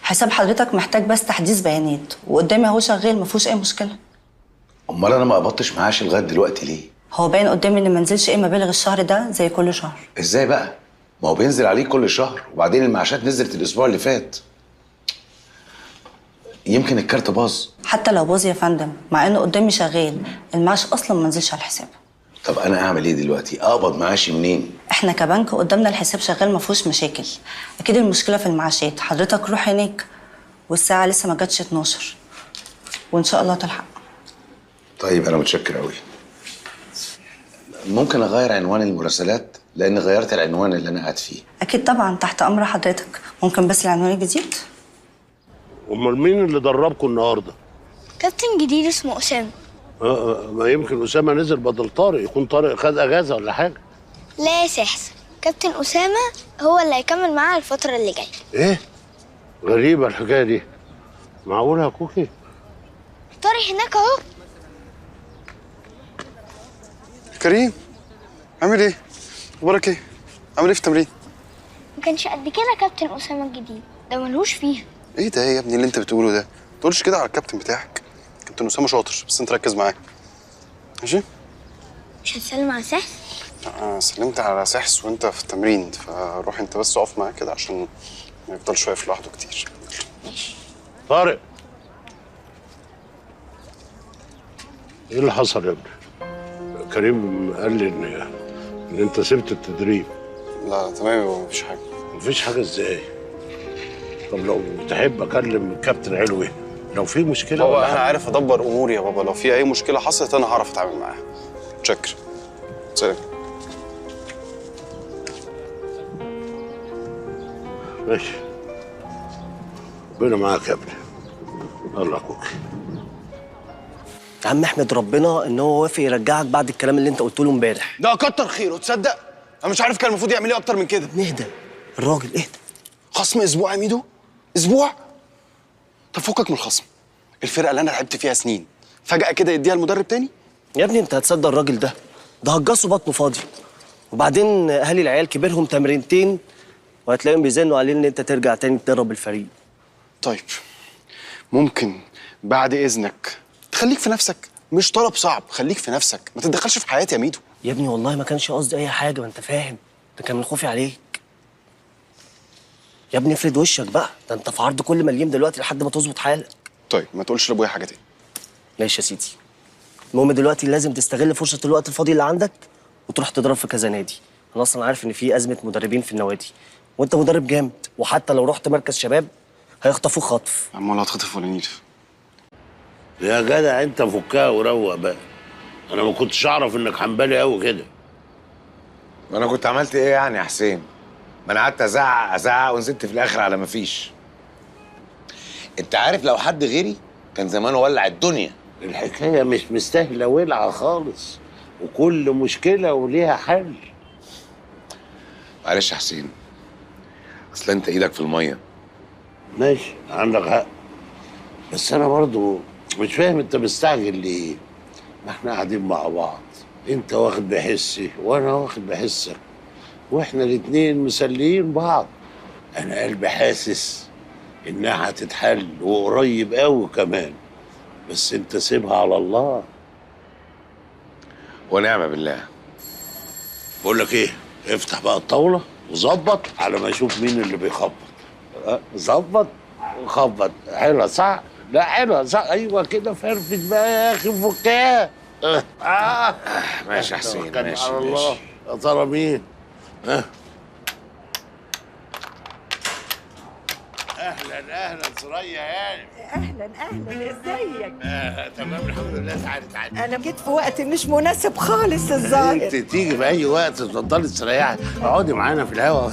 حساب حضرتك محتاج بس تحديث بيانات، وقدامي اهو شغال ما فيهوش اي مشكله. امال انا ما قبضتش معاش لغايه دلوقتي ليه؟ هو باين قدامي ان ما نزلش ايه مبالغ الشهر ده زي كل شهر. ازاي بقى؟ ما هو بينزل عليه كل شهر، وبعدين المعاشات نزلت الاسبوع اللي فات. يمكن الكارت باظ. حتى لو باظ يا فندم، مع انه قدامي شغال، المعاش اصلا ما نزلش على الحساب. طب انا اعمل ايه دلوقتي؟ اقبض معاشي منين؟ احنا كبنك قدامنا الحساب شغال ما فيهوش مشاكل. اكيد المشكله في المعاشات. حضرتك روح هناك والساعه لسه ما جاتش 12 وان شاء الله تلحق. طيب انا متشكر قوي. ممكن اغير عنوان المراسلات لان غيرت العنوان اللي انا قاعد فيه. اكيد طبعا، تحت امر حضرتك. ممكن بس العنوان الجديد؟ امال مين اللي دربكم النهارده؟ كابتن جديد اسمه أسامة. ما يمكن اسامه نزل بدل طارق، يكون طارق خد اجازه ولا حاجه. لا يا سحس، كابتن أسامة هو اللي هيكمل معانا الفترة اللي جاية. ايه؟ غريبه الحكايه دي. معقوله يا كوكي؟ طارق هناك اهو. كريم، عامل ايه؟ اخبارك ايه؟ عامل ايه في التمرين؟ ما كانش قد كده كابتن أسامة الجديد، ده ملهوش فيها. ايه ده يا ابني اللي انت بتقوله ده؟ ما تقولش كده على الكابتن بتاعك. كابتن اسامه شاطر، بس انت ركز معاه. ماشي؟ مش هتسلم على سحس؟ سلمت على سحس وانت في التمرين، فروح انت بس اقف معاه كده عشان ما يفضلش واقف لوحده كتير. ماشي. طارق، ايه اللي حصل يا ابني؟ كريم قال لي ان انت سبت التدريب. لا تمام يا بابا، مفيش حاجه. مفيش حاجه ازاي؟ طب لو تحب اكلم الكابتن علوي لو في مشكله بابا ولا انا حاجة. عارف ادبر اموري يا بابا، لو في اي مشكله حصلت انا هعرف اتعامل معاها. متشكر. سلام. ماشي، ربنا معاك يا ابني. يلا يا كوكي. يا عم احمد ربنا ان هو وافق يرجعك بعد الكلام اللي انت قلته له امبارح. ده كتر خيره، تصدق؟ انا مش عارف كان المفروض يعمل ايه اكتر من كده. نهدى الراجل، اهدى. خصم اسبوع يا ميدو؟ اسبوع؟ طب فكك من الخصم. الفرقه اللي انا لعبت فيها سنين فجاه كده يديها المدرب تاني؟ يا ابني انت هتصدق الراجل ده هجصه بطنه فاضي. وبعدين اهالي العيال كبرهم تمرينتين وهتلاقيهم بيزنوا عليه ان انت ترجع تاني تدرب الفريق. طيب ممكن بعد اذنك تخليك في نفسك؟ مش طلب صعب، خليك في نفسك، ما تتدخلش في حياتي يا ميدو. يا ابني والله ما كانش قصدي اي حاجه، ما انت فاهم، ده كان من خوفي عليك. يا ابني افرد وشك بقى، ده انت في عرض كل مليم دلوقتي لحد ما تظبط حالك. طيب ما تقولش لابويا حاجه تاني. ماشي يا سيدي. المهم دلوقتي لازم تستغل فرصه الوقت الفاضي اللي عندك وتروح تضرب في كذا نادي. انا اصلا عارف ان في ازمه مدربين في النوادي، وانت مدرب جامد، وحتى لو رحت مركز شباب هيخطفوك خطف. امال هتخطف ولا نيل؟ يا جدع انت فكها وروق بقى. انا ما كنتش اعرف انك حنبالي قوي كده. ما انا كنت عملت ايه يعني يا حسين؟ ما انا قعدت ازعق ونزلت في الاخر على ما فيش. انت عارف لو حد غيري كان زمانه ولع الدنيا. الحكايه مش مستاهله ولعه خالص، وكل مشكله وليها حل. معلش يا حسين، اصل انت ايدك في الميه. ماشي، عندك حق، بس انا برضو مش فاهم انت مستعجل ليه؟ ما احنا قاعدين مع بعض، انت واخد بحسي وانا واخد بحسك، واحنا الاتنين مسليين بعض. انا قلبي حاسس انها هتتحل وقريب قوي كمان، بس انت سيبها على الله. ونعم بالله. بقول لك ايه، افتح بقى الطاوله وظبط على ما اشوف مين اللي بيخبط. ظبط وخبط. حلوه صح؟ لا حلوه صح، ايوه كده، فرفش بقى يا اخي، فكها. ماشي يا حسين، ماشي على الله. ماشي. يا ترى مين؟ اهلا سرية هانم. اهلا ازيك؟ تمام الحمد لله. تعالي. انا جيت في وقت مش مناسب خالص الظاهر. انت تيجي في اي وقت، اتفضلي استريحي، اقعدي معانا في الهوا،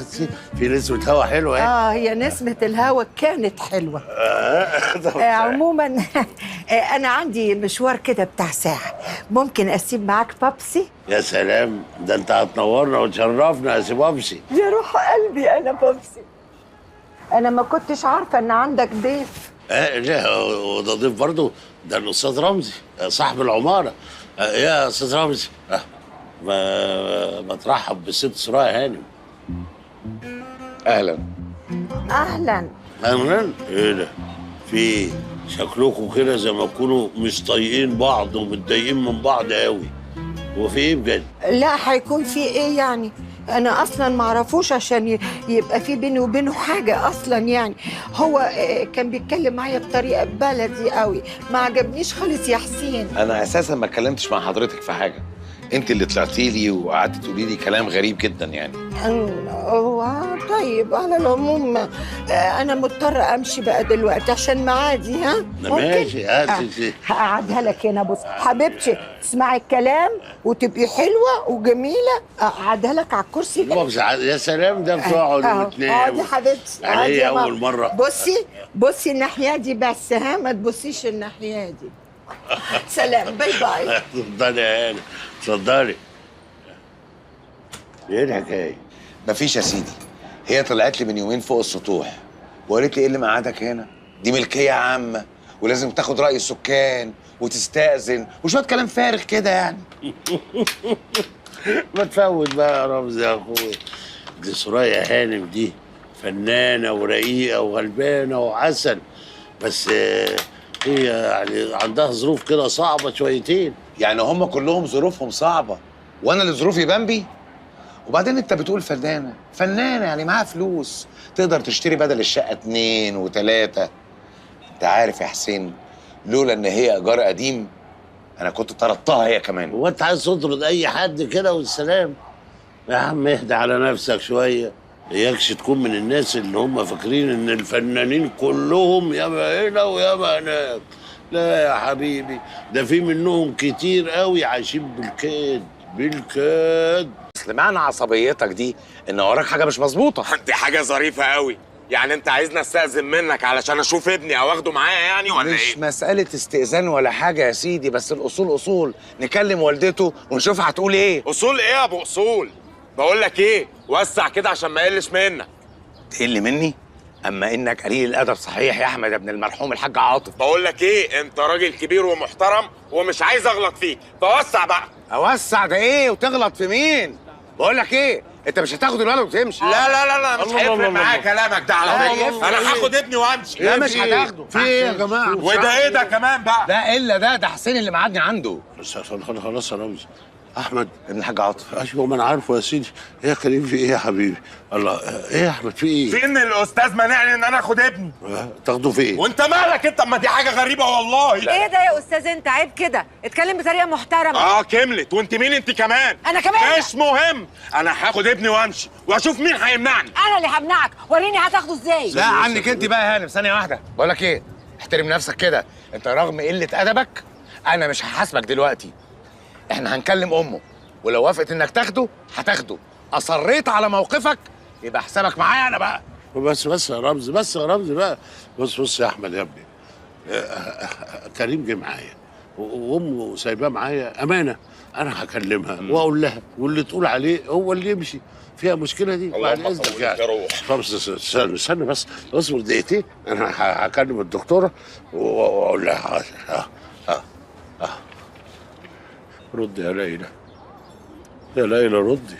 في نسمة هوا حلوه يعني. هي نسمة الهوا كانت حلوة. عموما انا عندي مشوار كده بتاع ساعة، ممكن اسيب معاك بابسي؟ يا سلام، ده انت هتنورنا وتشرفنا يا سي بابسي. يا روح قلبي انا بابسي، انا ما كنتش عارفة ان عندك ضيف. لا، وده ضيف برضه، ده الاستاذ رمزي صاحب العماره. يا استاذ رمزي، ما ترحب بالست سرايا هانم. اهلا. اهلا. فنان؟ ايه ده؟ في ايه؟ شكلكم كده زي ما تكونوا مش طايقين بعض ومتضايقين من بعض قوي. هو في ايه بجد؟ لا هيكون في ايه يعني؟ انا اصلا ما اعرفوش عشان يبقى في بيني وبينه حاجه اصلا يعني. هو كان بيتكلم معايا بطريقه بلدي قوي، ما عجبنيش خالص يا حسين. انا اساسا ما اتكلمتش مع حضرتك في حاجه، انت اللي طلعتي لي وقعدتي تقولي لي كلام غريب جدا يعني. طيب على العموم انا مضطره امشي بقى دلوقتي عشان معادي. ها ماشي هاتي. هقعدها لك هنا. بص حبيبتي، تسمعي الكلام وتبقي حلوه وجميله. اقعدها لك على الكرسي ده. يا سلام، ده بتقعد وتنام. اقعدي حبيبتي، يعني يا اول ماما. مره. بصي الناحيه دي بس، ها ما تبصيش الناحيه دي. سلام، باي باي. اتفضلي يا هانم، اتفضلي. ايه الحكايه؟ مفيش يا سيدي، هي طلعت لي من يومين فوق السطوح وقالت لي ايه اللي مقعدك هنا؟ دي ملكيه عامه ولازم تاخد راي السكان وتستأذن وشويه كلام فارغ كده يعني. ما تفوت بقى يا رمز يا اخويا. دي سرايا هانم دي فنانه ورقيقه وغلبانه وعسل، بس هي يعني عندها ظروف كده صعبه شويتين. يعني هم كلهم ظروفهم صعبه وانا اللي ظروفي بامبي؟ وبعدين انت بتقول فنانه يعني معاها فلوس تقدر تشتري بدل الشقه 2 و3. انت عارف يا حسين، لولا ان هي ايجار قديم انا كنت طردتها هي كمان. هو انت عايز تطرد اي حد كده والسلام؟ يا عم اهدى على نفسك شويه، اياكش تكون من الناس اللي هم فاكرين ان الفنانين كلهم ياما هنا وياما هناك. لا يا حبيبي، ده في منهم كتير قوي عايشين بالكاد. اصل معنى عصبيتك دي ان وراك حاجه مش مظبوطه. دي حاجه ظريفه قوي. يعني انت عايزني استأذن منك علشان اشوف ابني او اخده معايا يعني ولا مش ايه؟ مساله استئذان ولا حاجه يا سيدي، بس الاصول اصول. نكلم والدته ونشوف هتقول ايه. اصول ايه يا ابو اصول؟ بقول لك ايه، وسع كده عشان ما يقلش منك. تقل مني؟ اما انك قليل الادب صحيح يا احمد ابن المرحوم الحاج عاطف. بقول لك ايه، انت راجل كبير ومحترم ومش عايز اغلط فيك، فوسع بقى. اوسع ده ايه وتغلط في مين؟ بقول لك ايه، انت مش هتاخد الولد وتمشي. لا مش هيفرق معايا كلامك ده على فكره. انا هاخد ابني وامشي. لا مش هتاخده. في ايه يا جماعه؟ وده ايه ده كمان بقى؟ ده الا ده حسين اللي معادني عنده. خلاص يا رمزي. احمد ابن الحاج عاطف. ايوه ما انا عارفه يا سيدي. ايه يا كريم في ايه يا حبيبي؟ الله، ايه يا احمد في ايه؟ في ان الاستاذ منعني ان انا اخد ابني. تاخده في ايه؟ وانت مالك انت؟ اما دي حاجه غريبه والله. ايه ده يا استاذ؟ انت عيب كده، اتكلم بطريقه محترمه. كملت. وانت مين انت كمان؟ انا كمان مش مهم، انا هاخد ابني وامشي واشوف مين هيمنعني. انا اللي همنعك، وريني هتاخده ازاي. لا عنك انت بقى يا هانم، ثانيه واحده. بقول لك ايه، احترم نفسك كده. انت رغم قله ادبك انا مش هحاسبك دلوقتي. احنا هنكلم امه ولو وافقت انك تاخده هتاخده. اصريت على موقفك يبقى حسابك معايا انا بقى. بس يا رمزي، بقى. بص يا احمد يا ابني، كريم جه معايا وامه سايباه معايا امانه. انا هكلمها واقول لها، واللي تقول عليه هو اللي يمشي. فيها مشكله دي بعد اذنك يعني. طب استنى بس، اصبر دقيقتين. انا هكلم الدكتوره واقول لها. ردي يا ليلى، يا ليلى ردي.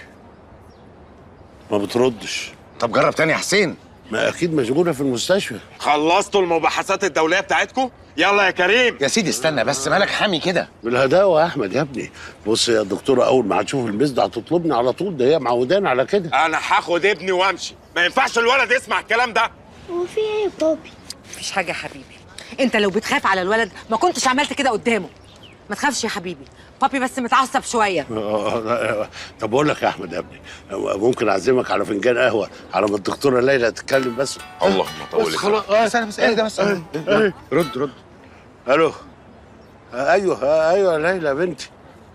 ما بتردش. طب جرب تاني يا حسين. ما اكيد مشغوله في المستشفى. خلصتوا المباحثات الدوليه بتاعتكم؟ يلا يا كريم. يا سيدي استنى بس، مالك حامي كده؟ بالهداوه يا احمد يا ابني. بص يا دكتوره، اول ما هتشوف المزد هتطلبني على طول، ده هي معوداني على كده. انا هاخد ابني وامشي، ما ينفعش الولد يسمع الكلام ده. هو في ايه يا بابي؟ مفيش حاجه يا حبيبي، انت لو بتخاف على الولد ما كنتش عملت كده قدامه. ما تخافش يا حبيبي، بابي بس متعصب شويه. طب بقول لك يا احمد يا ابني، ممكن اعزمك على فنجان قهوه على ما الدكتوره ليلى تتكلم بس؟ الله ما طولت. خلاص استنى بس، ايه ده بس؟ رد. الو. ايوه يا ليلى يا بنتي.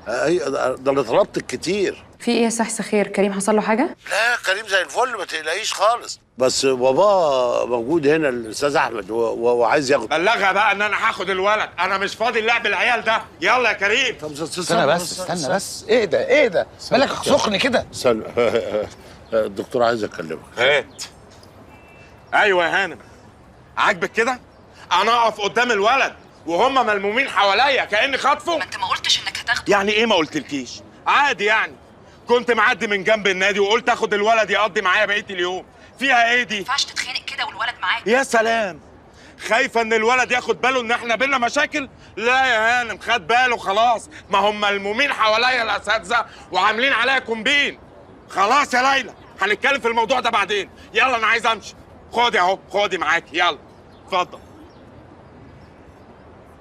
ايوه ده انا طلبتك كتير. في ايه يا سحس خير؟ كريم حصل له حاجه؟ لا كريم زي الفل، ما تقلقيش خالص. بس بابا موجود هنا الاستاذ احمد وعايز ياخد. بلغها بقى ان انا هاخد الولد، انا مش فاضي اللعب العيال ده. يلا يا كريم. طب استنى بس. ايه ده؟ مالك سخن كده؟ استنى. الدكتور عايز اكلمك. هات. ايوه يا هانم، عاجبك كده؟ انا اقف قدام الولد وهم ملمومين حواليا كاني خاطفه؟ ما انت ما قلتش انك هتاخده. يعني ايه ما قلتلكيش؟ عادي يعني، كنت معدي من جنب النادي وقلت اخد الولد يقضي معايا بقيه اليوم. فيها ايه دي؟ ما ينفعش تتخانق كده والولد معاك. يا سلام، خايفه ان الولد ياخد باله ان احنا بينا مشاكل؟ لا يا هانم، خد باله خلاص، ما هم ملمومين حواليا الاساتذه وعاملين عليا كومبين. خلاص يا ليلى، هنتكلم في الموضوع ده بعدين. يلا انا عايز امشي. خدي اهو، خدي معاكي، يلا اتفضل.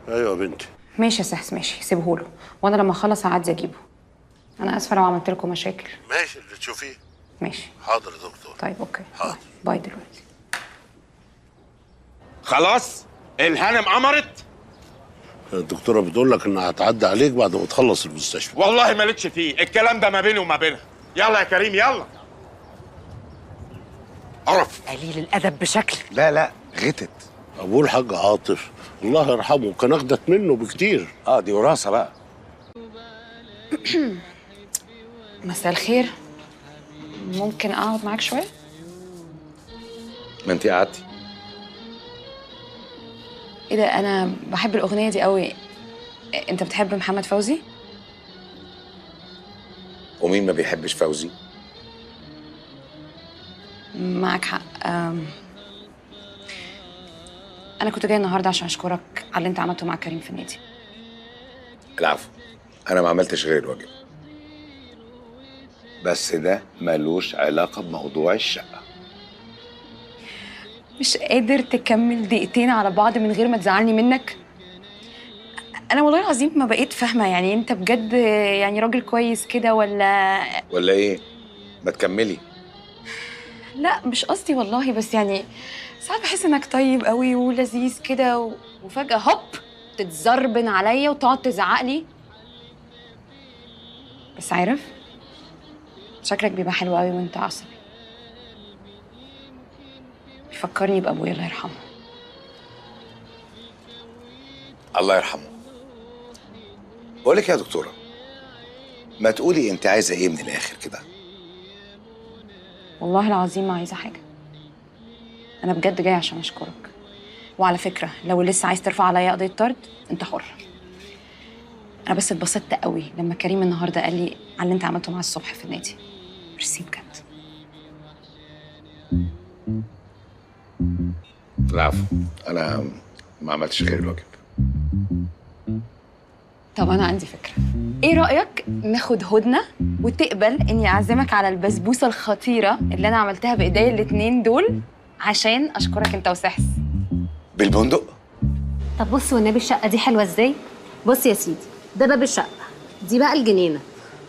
ايوه يا بنتي. ماشي يا سحس، ماشي سيبهوله، وانا لما اخلص هعدي اجيبه. انا اسفه لو عملت لكم مشاكل. ماشي اللي تشوفيه. ماشي. حاضر يا دكتور. طيب اوكي. حاضر. باي دلوقتي. خلاص الهانم امرت. الدكتوره بتقول لك انها هتعدي عليك بعد ما تخلص المستشفى. والله مالكش فيه، الكلام ده ما بيني وما بينها. يلا يا كريم يلا. قرف. قليل الادب بشكل. لا غتت. ابوه الحاج عاطف الله يرحمه كان اجدت منه بكتير. دي وراثه بقى. مساء الخير، ممكن اقعد معاك شويه؟ ما انت قعدتي. ايه ده، انا بحب الاغنيه دي قوي. انت بتحب محمد فوزي؟ ومين ما بيحبش فوزي؟ معك حق. انا كنت جاي النهارده عشان اشكرك على اللي انت عملته مع كريم في النادي. العفو، انا ما عملتش غير الواجب، بس ده ملوش علاقه بموضوع الشقه. مش قادر تكمل دقيقتين على بعض من غير ما تزعلني منك؟ انا والله العظيم ما بقيت فاهمه، يعني انت بجد يعني راجل كويس كده ولا ايه؟ ما تكملي. لا مش قصدي والله، بس يعني ساعات بحس انك طيب قوي ولذيذ كده وفجاه هوب تتزربن عليا وتقعد تزعق لي. بس عارف، شكلك بيبقى حلو قوي وانت عصبي. بيفكرني بابويا الله يرحمه. الله يرحمه. بقول لك يا دكتوره، ما تقولي انت عايزه ايه من الاخر كده؟ والله العظيم ما عايزه حاجه، انا بجد جاي عشان اشكرك. وعلى فكره لو لسه عايز ترفع عليا قضيه طرد انت حر. انا بس اتبسطت قوي لما كريم النهارده قال لي على اللي انت عملته معاه الصبح في النادي. ميرسي بجد. العفو، انا ما عملتش غير الواجب. طب انا عندي فكره، ايه رايك ناخد هدنه وتقبل اني اعزمك على البسبوسه الخطيره اللي انا عملتها بايديا الاتنين دول عشان اشكرك انت وسحس. بالبندق؟ طب بص والنبي الشقه دي حلوه ازاي. بص يا سيدي، ده باب الشقه، دي بقى الجنينه،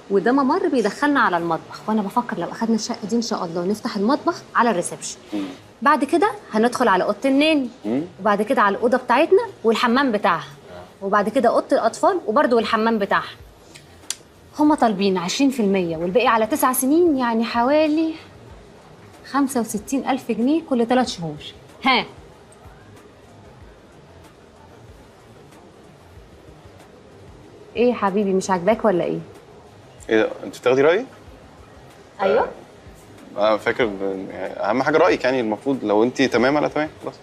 وده ممر بيدخلنا على المطبخ. وانا بفكر لو اخدنا الشقه دي ان شاء الله نفتح المطبخ على الريسبشن. بعد كده هندخل على اوضه الناني، وبعد كده على الاوضه بتاعتنا والحمام بتاعها، وبعد كده اوضه الاطفال وبرده الحمام بتاعها. هما طالبين 20% والباقي على 9 سنين، يعني حوالي 65,000 جنيه كل 3 شهور. ها ايه يا حبيبي، مش عاجباك ولا ايه؟ ايه ده، انت بتاخدي رايي؟ ايوه. انا فاكر اهم حاجه رايك، يعني المفروض لو انت تمام انا تمام خلاص.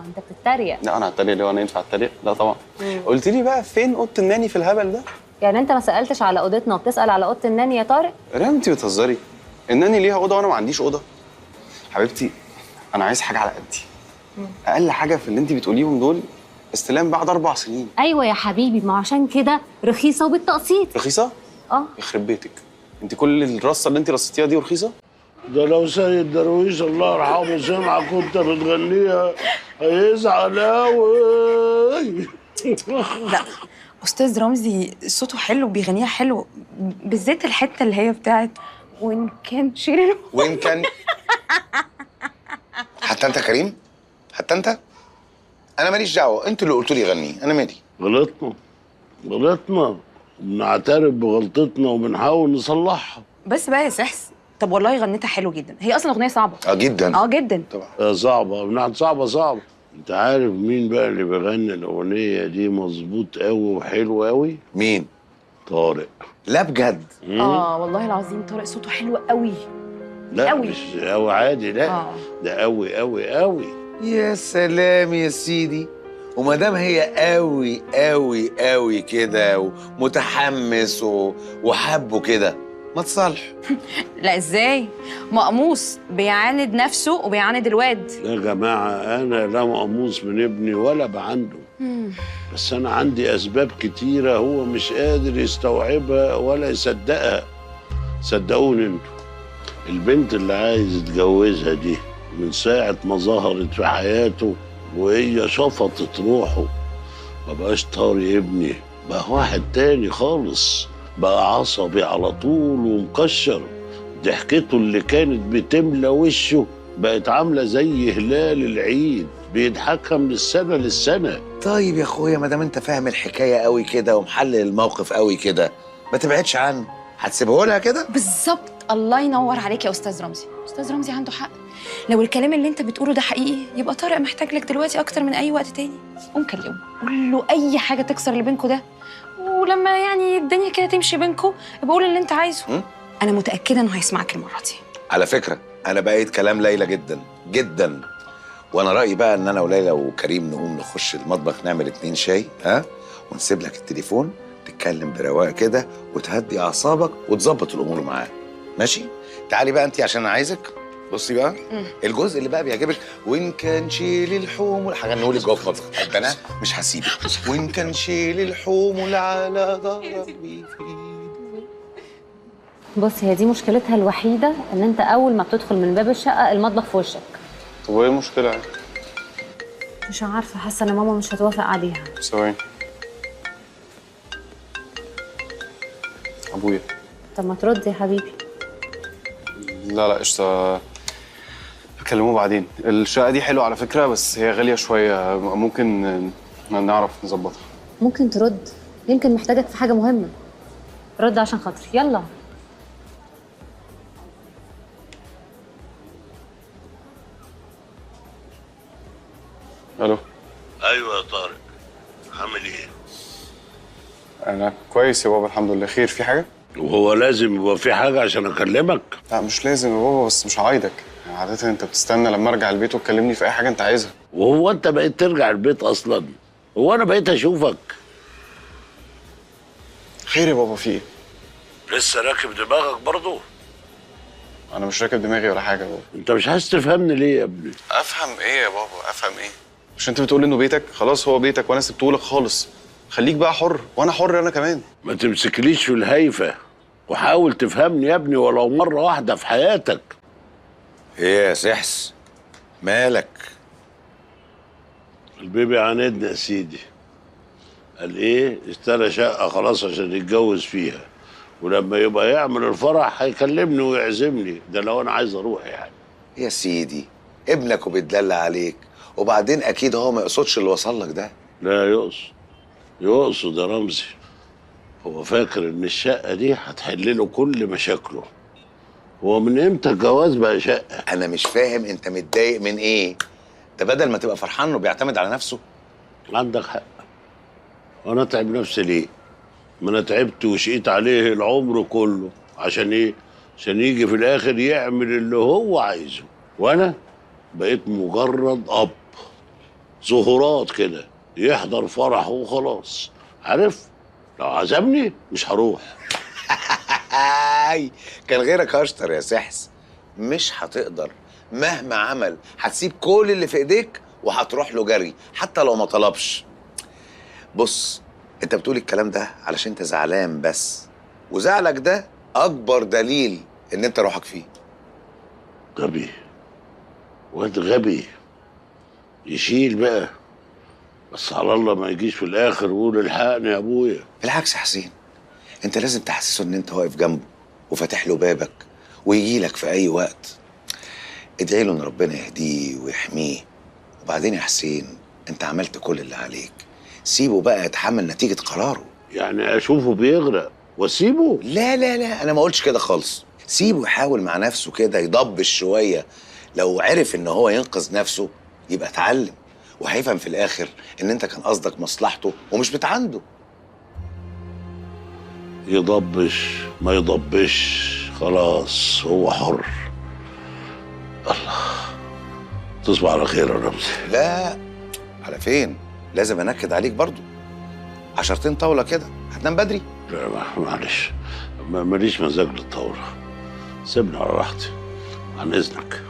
انت بتتريق. لا انا هتريق ليه وانا ينفع اتريق؟ لا طبعا. قلت لي بقى فين اوضه الناني في الهبل ده؟ يعني انت ما سالتش على اوضتنا وبتسال على اوضه الناني يا طارق؟ ريم انت بتهزري، الناني ليها اوضه وانا ما عنديش اوضه؟ حبيبتي انا عايز حاجه على قدي. اقل حاجه في اللي انت بتقوليهم دول استلام بعد 4 سنين. ايوه يا حبيبي، ما عشان كده رخيصه وبالتقسيط. رخيصه؟ يخرب بيتك، انت كل الرصه اللي انت رصيتيها دي رخيصه؟ ده لو سيد درويش الله يرحمه سمعك كنت بتغنيها هيزعل قوي. لا استاذ رمزي صوته حلو وبيغنيها حلو، بالذات الحته اللي هي بتاعت وان كان شيرين. وان كان حتى انت كريم، حتى انت، انا ماليش دعوه، انتوا اللي قلتوا لي غني، انا مالي. غلطنا بنعترف بغلطتنا وبنحاول نصلحها. بس بقى يا سحس، طب والله غنيتها حلو جدا، هي اصلا اغنيه صعبه. جدا. جدا طبعا. صعبه، من صعبه. انت عارف مين بقى اللي بيغني الاغنيه دي مظبوط قوي وحلو قوي؟ مين؟ طارق. لا بجد؟ والله العظيم طارق صوته حلو قوي. لا قوي. مش قوي عادي، لا ده قوي قوي قوي. يا سلام يا سيدي، وما دام هي قوي قوي قوي كده ومتحمس وحبه كده، ما تصالحوا. لا ازاي؟ مقموص بيعاند نفسه وبيعاند الواد. يا جماعة أنا لا مقموص من ابني ولا بعنده، بس أنا عندي أسباب كتيرة هو مش قادر يستوعبها ولا يصدقها. صدقوني انتوا، البنت اللي عايز يتجوزها دي من ساعة ما ظهرت في حياته وهي شفطت روحه ما بقاش طاري ابني، بقى واحد تاني خالص، بقى عصبي على طول ومكشر. ضحكته اللي كانت بتملى وشه بقت عاملة زي هلال العيد، بيضحكها من السنة للسنة. طيب يا اخويا، ما دام انت فاهم الحكايه قوي كده ومحلل الموقف قوي كده، ما تبعدش عنه. هتسيبه لها كده؟ بالظبط، الله ينور عليك يا استاذ رمزي. استاذ رمزي عنده حق. لو الكلام اللي انت بتقوله ده حقيقي يبقى طارق محتاج لك دلوقتي اكتر من اي وقت تاني. قوم كلمه، قول له اي حاجه تكسر اللي بينكوا ده، ولما يعني الدنيا كده تمشي بينكوا يبقى قول اللي انت عايزه. انا متاكده انه هيسمعك المره دي. على فكره انا بقيت كلام ليلى جدا جدا، وانا رايي بقى ان انا وليلى وكريم نقوم نخش المطبخ نعمل 2 شاي، ها، ونسيب لك التليفون تتكلم برواق كده وتهدي اعصابك وتظبط الامور معاه. ماشي؟ تعالي بقى انت عشان انا عايزك. بصي بقى الجزء اللي بقى بيعجبك، وان كان شيل الحمول، حاجه نقول جوه في المطبخ، حب انا مش هسيبك. وان كان شيل الحمول على ضربي في. بص، هي دي مشكلتها الوحيده، ان انت اول ما بتدخل من باب الشقه المطبخ في وشك. طب وايه المشكله يعني؟ مش عارفه، حاسه ان ماما مش هتوافق عليها. ثواني. ابويا. طب ما ترد يا حبيبي. لا قشطه، هكلمه بعدين. الشقه دي حلوه على فكره، بس هي غاليه شويه، ممكن نعرف نظبطها. ممكن ترد، يمكن محتاجك في حاجه مهمه. رد عشان خاطري، يلا. الو. أيوة يا طارق، عامل إيه؟ انا كويس يا بابا الحمد لله. خير، في حاجه؟ وهو لازم يبقى في حاجة عشان أكلمك؟ لا مش لازم يا بابا، بس مش هعايدك. عادة انت بتستنى لما ارجع البيت وتكلمني في اي حاجه انت عايزها. وهو أنت بقيت ترجع البيت أصلا؟ هو أنا بقيت أشوفك؟ خير يا بابا، في ايه؟ لسه راكب دماغك برضه؟ انا مش راكب دماغي ولا حاجه يا بابا. أنت مش عايز تفهمني ليه يا ابني؟ افهم ايه يا بابا؟ افهم ايه؟ مش انت بتقول انه بيتك؟ خلاص هو بيتك وانا سبتهولك خالص. خليك بقى حر وانا حر انا كمان. ما تمسكليش في الهايفة وحاول تفهمني يا ابني ولو مرة واحدة في حياتك. ايه يا سحس؟ مالك؟ البيبي عاندني يا سيدي. قال ايه؟ اشترى شقة خلاص عشان يتجوز فيها، ولما يبقى يعمل الفرح هيكلمني ويعزمني، ده لو انا عايز اروح يعني. يا سيدي ابنك وبيتدلع عليك، وبعدين اكيد هو ما يقصدش اللي وصل لك ده. لا يقصد يا رمزي. هو فاكر ان الشقة دي هتحل له كل مشاكله. هو من امتى الجواز بقى شقة؟ انا مش فاهم انت متضايق من ايه؟ ده بدل ما تبقى فرحان انه بيعتمد على نفسه. عندك حق. وانا اتعب نفسي ليه؟ ما انا تعبت وشقيت عليه العمر كله. عشان ايه؟ عشان يجي في الاخر يعمل اللي هو عايزه، وانا بقيت مجرد اب ظهورات كده، يحضر فرحه وخلاص. عارف؟ لو عزمني مش هروح. كان غيرك اشطر يا سحس. مش هتقدر، مهما عمل هتسيب كل اللي في ايديك وهتروح له جري حتى لو ما طلبش. بص، انت بتقول الكلام ده علشان انت زعلان بس، وزعلك ده اكبر دليل ان انت روحك فيه. غبي، واد غبي يشيل بقى، بس على الله ما يجيش في الاخر ويقول الحقني يا ابويا. بالعكس يا حسين، انت لازم تحسسه ان انت واقف جنبه وفاتح له بابك ويجي لك في اي وقت. ادعي له ان ربنا يهديه ويحميه. وبعدين يا حسين، انت عملت كل اللي عليك، سيبه بقى يتحمل نتيجة قراره. يعني اشوفه بيغرق واسيبه؟ لا لا لا، انا ما قلتش كده خالص. سيبه يحاول مع نفسه كده، يضبش شوية. لو عرف ان هو ينقذ نفسه يبقى اتعلم، وهيفهم في الاخر ان انت كان قصدك مصلحته ومش بتعنده. يضبش ما يضبش خلاص هو حر. الله، تصبح على خير يا رمزي. لا، على فين؟ لازم انكد عليك برضو. 10 طاولة كده، هتنام بدري؟ لا معلش، ماليش مزاج للطاوله، سيبني على راحتي عن اذنك.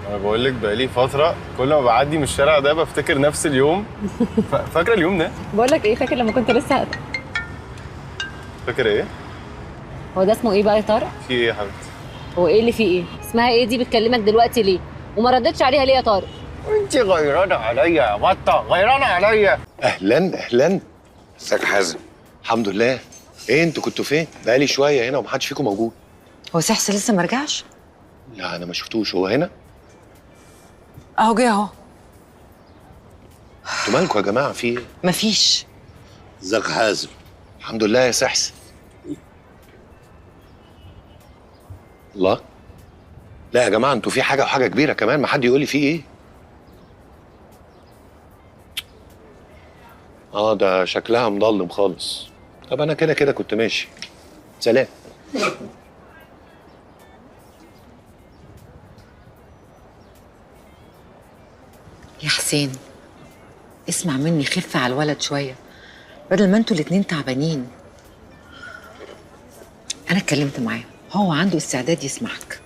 انا بقول لك بقالي فتره كل ما بعدي من الشارع ده بفتكر نفس اليوم. فاكره اليوم ده؟ بقول لك ايه، فاكر لما كنت لسه فاكر ايه؟ هو ده اسمه ايه بقى يا طارق؟ في ايه يا حبيبتي؟ هو ايه اللي فيه ايه؟ اسمها ايه دي بتكلمك دلوقتي ليه؟ وما ردتش عليها ليه يا طارق؟ انت غيرانه عليا يا بطه، غيرانه عليا. اهلا اهلا. ازيك يا حازم؟ الحمد لله. ايه انتوا كنتوا فين؟ بقالي شويه هنا ومحدش فيكم موجود. هو سحس لسه ما رجعش؟ لا انا ما شفتوش. هو هنا؟ اهو جه اهو. انتوا مالكوا يا جماعه؟ في ايه؟ مفيش. ازيك يا حازم؟ الحمد لله يا سحس. الله. لا يا جماعه انتوا في حاجه وحاجه كبيره كمان، ما حد يقول لي في ايه. ده شكلها مضلم خالص. طب انا كده كده كنت ماشي. سلام. يا حسين اسمع مني، خف على الولد شويه بدل ما انتوا الاتنين تعبانين. انا اتكلمت معاه، هو عنده استعداد يسمعك.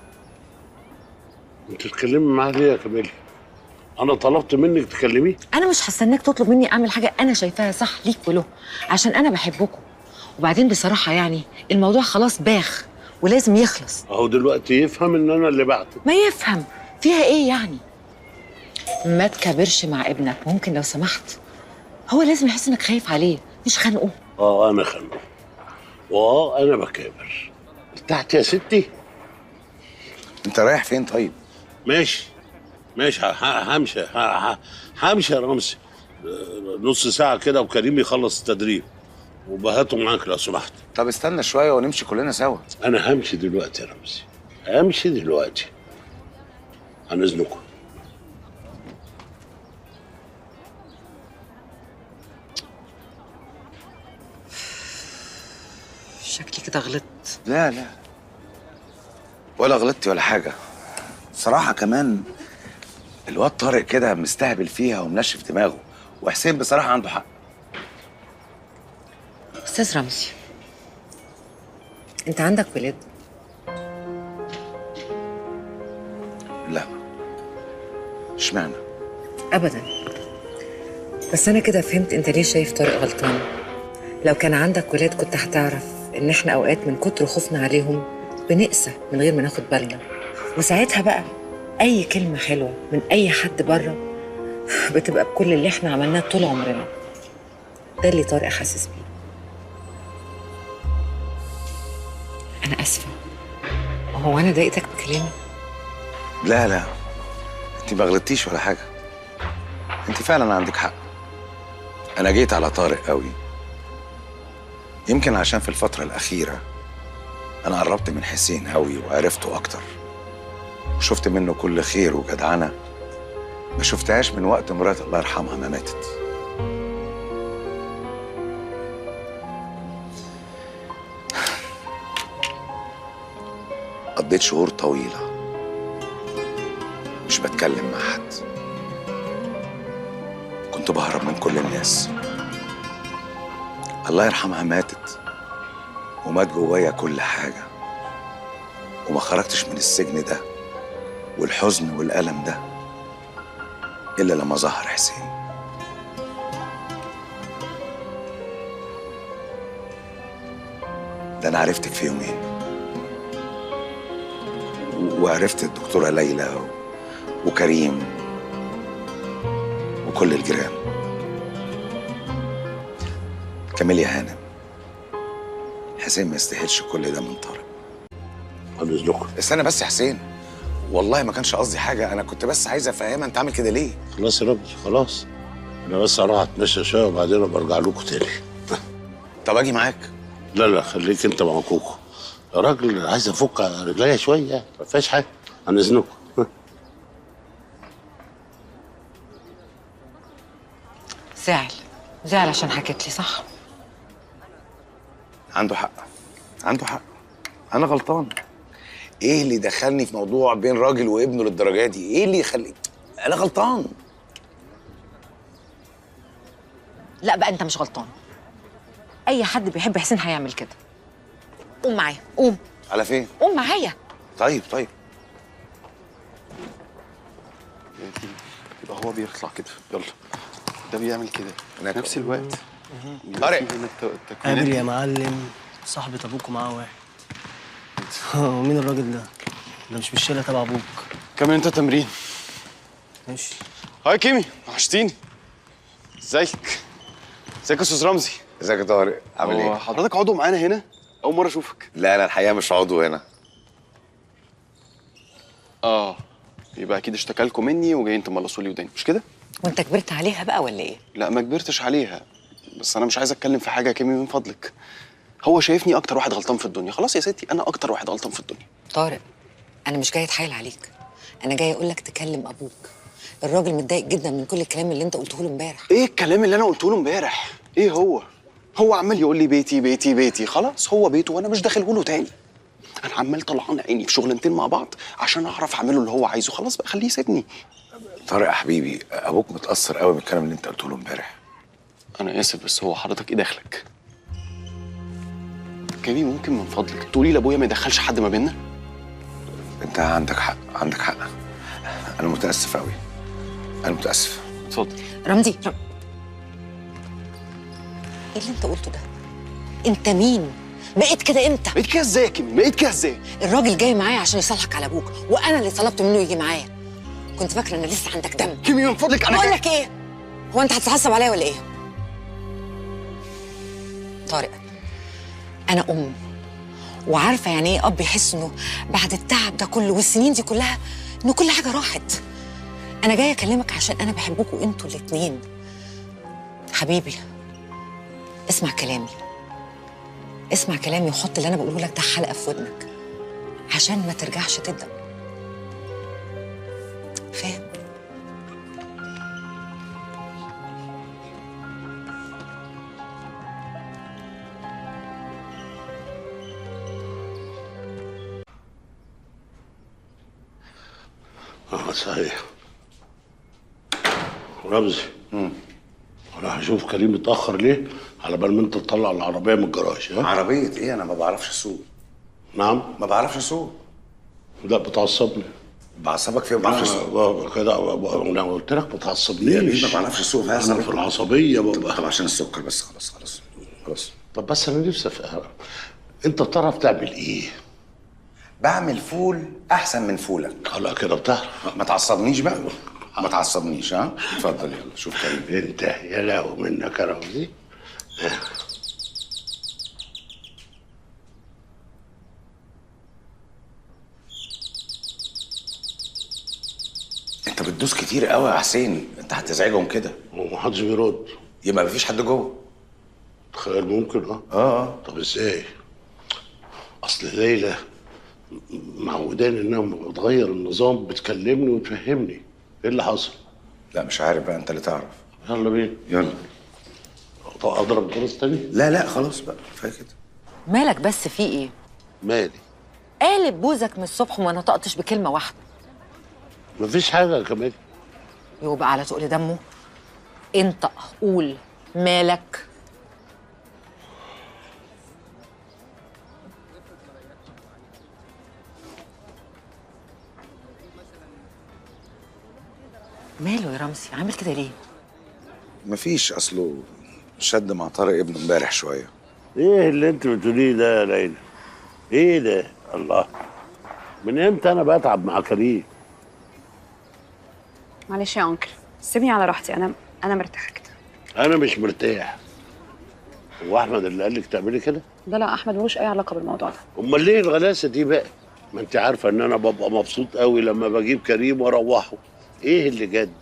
انت تتكلمي معاه ليه يا كمالي؟ انا طلبت منك تكلميه؟ انا مش هستناك تطلب مني اعمل حاجه انا شايفاها صح ليك وله، عشان انا بحبكم. وبعدين بصراحه يعني الموضوع خلاص باخ ولازم يخلص. اهو دلوقتي يفهم ان انا اللي بعته. ما يفهم، فيها ايه يعني؟ ما تكبرش مع ابنك ممكن لو سمحت. هو لازم يحس انك خايف عليه مش خانقه. انا خانقه انا بكابر. ارتحت يا ستي؟ انت رايح فين طيب؟ ماشي همشي همشي يا رمزي. نص ساعة كده وكريم يخلص التدريب وبهاته معاك لو سمحت. طب استنى شويه ونمشي كلنا سوا. انا همشي دلوقتي يا رمزي، همشي دلوقتي عن اذنكم. شكلي كده غلطت. لا ولا غلطتي ولا حاجه. صراحه كمان الواد طارق كده مستهبل فيها ومنشف دماغه، وحسين بصراحه عنده حق. استاذ رمزي، انت عندك ولاد؟ لا. اشمعنى؟ ابدا، بس انا كده فهمت انت ليه شايف طارق غلطان. لو كان عندك ولاد كنت هتعرف ان احنا اوقات من كتر خوفنا عليهم بنقسى من غير ما ناخد بالنا، وساعتها بقى اي كلمه حلوه من اي حد بره بتبقى بكل اللي احنا عملناه طول عمرنا. ده اللي طارق حاسس بيه. انا اسفه، هو انا ضايقتك بكلامي؟ لا انت ما غلطتيش ولا حاجه. انت فعلا عندك حق. انا جيت على طارق قوي، يمكن عشان في الفتره الاخيره انا قربت من حسين قوي وعرفته اكتر، وشفت منه كل خير وجدعنه ما شفتهاش من وقت مرات الله يرحمها ما ماتت. قضيت شهور طويله مش بتكلم مع حد، كنت بهرب من كل الناس. الله يرحمها ماتت ومات جوايا كل حاجه، وما خرجتش من السجن ده والحزن والألم ده إلا لما ظهر حسين. ده أنا عرفتك في يومين، وعرفت الدكتورة ليلى وكريم وكل الجيران. كمال يا هانم، حسين ما يستاهلش كل ده من طارق. عن اذنكم. استنى بس يا حسين، والله ما كانش قصدي حاجه، انا كنت بس عايز افهمها انت عامل كده ليه. خلاص يا رمزي خلاص، انا بس اروح اتمشى شويه وبعدين برجع لكم تاني. طب اجي معاك؟ لا خليك انت مع كوكو. يا راجل عايز افك رجليا شويه، ما فيهاش حاجه. عن اذنكم. زعل عشان حكيت لي، صح؟ عنده حق، عنده حق. انا غلطان. ايه اللي دخلني في موضوع بين راجل وابنه للدرجه دي؟ ايه اللي يخلي انا غلطان؟ لا بقى انت مش غلطان. اي حد بيحب حسين هيعمل كده. قوم معايا، قوم. على فين؟ قوم معايا. طيب يبقى هو بيطلع كده، يلا. ده بيعمل كده في نفس الوقت. طارق قابل يا معلم، صاحبة ابوك ومعاه واحد. ومين الراجل ده؟ ده مش الشله تبع ابوك. كمل انت تمرين. ماشي. هاي كيمي، وحشتيني. ازيك يا استاذ رمزي؟ ازيك يا طارق؟ عامل ايه؟ حضرتك عضو معانا هنا؟ اول مره اشوفك. لا انا الحقيقه مش عضو هنا. يبقى اكيد اشتكى لكم مني وجايين تملصوا لي وداني، مش كده؟ وانت كبرت عليها بقى ولا ايه؟ لا ما كبرتش عليها، بس انا مش عايز اتكلم في حاجه يا كيمي من فضلك. هو شايفني اكتر واحد غلطان في الدنيا، خلاص يا ستي انا اكتر واحد غلطان في الدنيا. طارق، انا مش جايه اتحايل عليك، انا جايه اقول لك تكلم ابوك. الراجل متضايق جدا من كل الكلام اللي انت قلته له امبارح. ايه الكلام اللي انا قلته له امبارح؟ ايه هو عمال يقول لي بيتي بيتي بيتي، خلاص هو بيته وانا مش داخله له تاني. انا عمال طلعان عيني في شغلانتين مع بعض عشان اعرف اعمله اللي هو عايزه، خلاص بقى خليه يسيبني. طارق يا حبيبي، ابوك متاثر قوي بالكلام اللي انت قلته له امبارح. انا اسف، بس هو حضرتك ايه دخلك؟ كريم ممكن من فضلك تقولي لابويا ما يدخلش حد ما بيننا؟ انت عندك حق، عندك حق. انا متاسف قوي، انا متاسف. اتفضل. رمزي، ايه اللي انت قلته ده؟ انت مين؟ بقيت كده امتى؟ بقيت كده ازاي يا كيمي؟ بقيت كده ازاي؟ الراجل جاي معايا عشان يصالحك على ابوك، وانا اللي طلبت منه يجي معايا. كنت فاكره ان لسه عندك دم. كيمي من فضلك انا بقول لك ايه؟ هو انت هتتعصب عليا ولا ايه؟ طارق، انا ام وعارفه يعني ايه اب يحس انه بعد التعب ده كله والسنين دي كلها انه كل حاجه راحت. انا جايه اكلمك عشان انا بحبكوا انتوا الاتنين. حبيبي اسمع كلامي، اسمع كلامي وحط اللي انا بقوله لك ده حلقه في ودنك عشان ما ترجعش تندم. فاهم؟ صحيح. رمزي، انا هشوف كريم اتاخر ليه على بال ما انت تطلع العربيه من الجراج. ها؟ عربيه ايه؟ انا ما بعرفش اسوق. نعم؟ ما بعرفش اسوق. لا بتعصبني. بعصبك فيه؟ ما بعرفش اسوق كده انا قلت لك ما تعصبنيش. يا بيه ما بعرفش اسوق. انا في العصبيه بابا. طب عشان السكر بس. خلاص. طب بس انا نفسي افهم، انت بتعرف تعمل ايه؟ بعمل فول احسن من فولك. لا كده بتعرف. ما تعصبنيش بقى، ما تعصبنيش. ها اتفضل يلا شوف كريم. انت يا لاهو منك يا رمزي. انت بتدوس كتير قوي يا حسين، انت هتزعجهم كده. ومحدش بيرد. يبقى مفيش حد جوه. تخيل ممكن. طب ازاي؟ اصل ليلى معوداني انها لما بتغير النظام بتكلمني وتفهمني ايه اللي حصل. لا مش عارف بقى، انت اللي تعرف. يلا بينا. يلا. طب اضرب جرس تاني؟ لا خلاص بقى كفايه كده. مالك بس في ايه؟ مالي؟ قالب بوزك من الصبح وما نطقتش بكلمه واحده. مفيش حاجه يا كمال. يبقى على تقل دمه انطق، قول مالك. ماله يا رمزي؟ عامل كده ليه؟ مفيش، اصله شد مع طارق ابنه امبارح شويه. ايه اللي انت بتقوليه ده يا ليلى؟ ايه ده؟ الله، من امتى انا بتعب مع كريم؟ معلش يا انكل، سيبني على راحتي، انا مرتاحه كده. انا مش مرتاح. هو احمد اللي قال لك تعملي كده؟ ده لا، احمد ملوش اي علاقه بالموضوع ده. امال ليه الغلاسه دي بقى؟ ما انت عارفه ان انا ببقى مبسوط قوي لما بجيب كريم واروحه. ايه اللي جد؟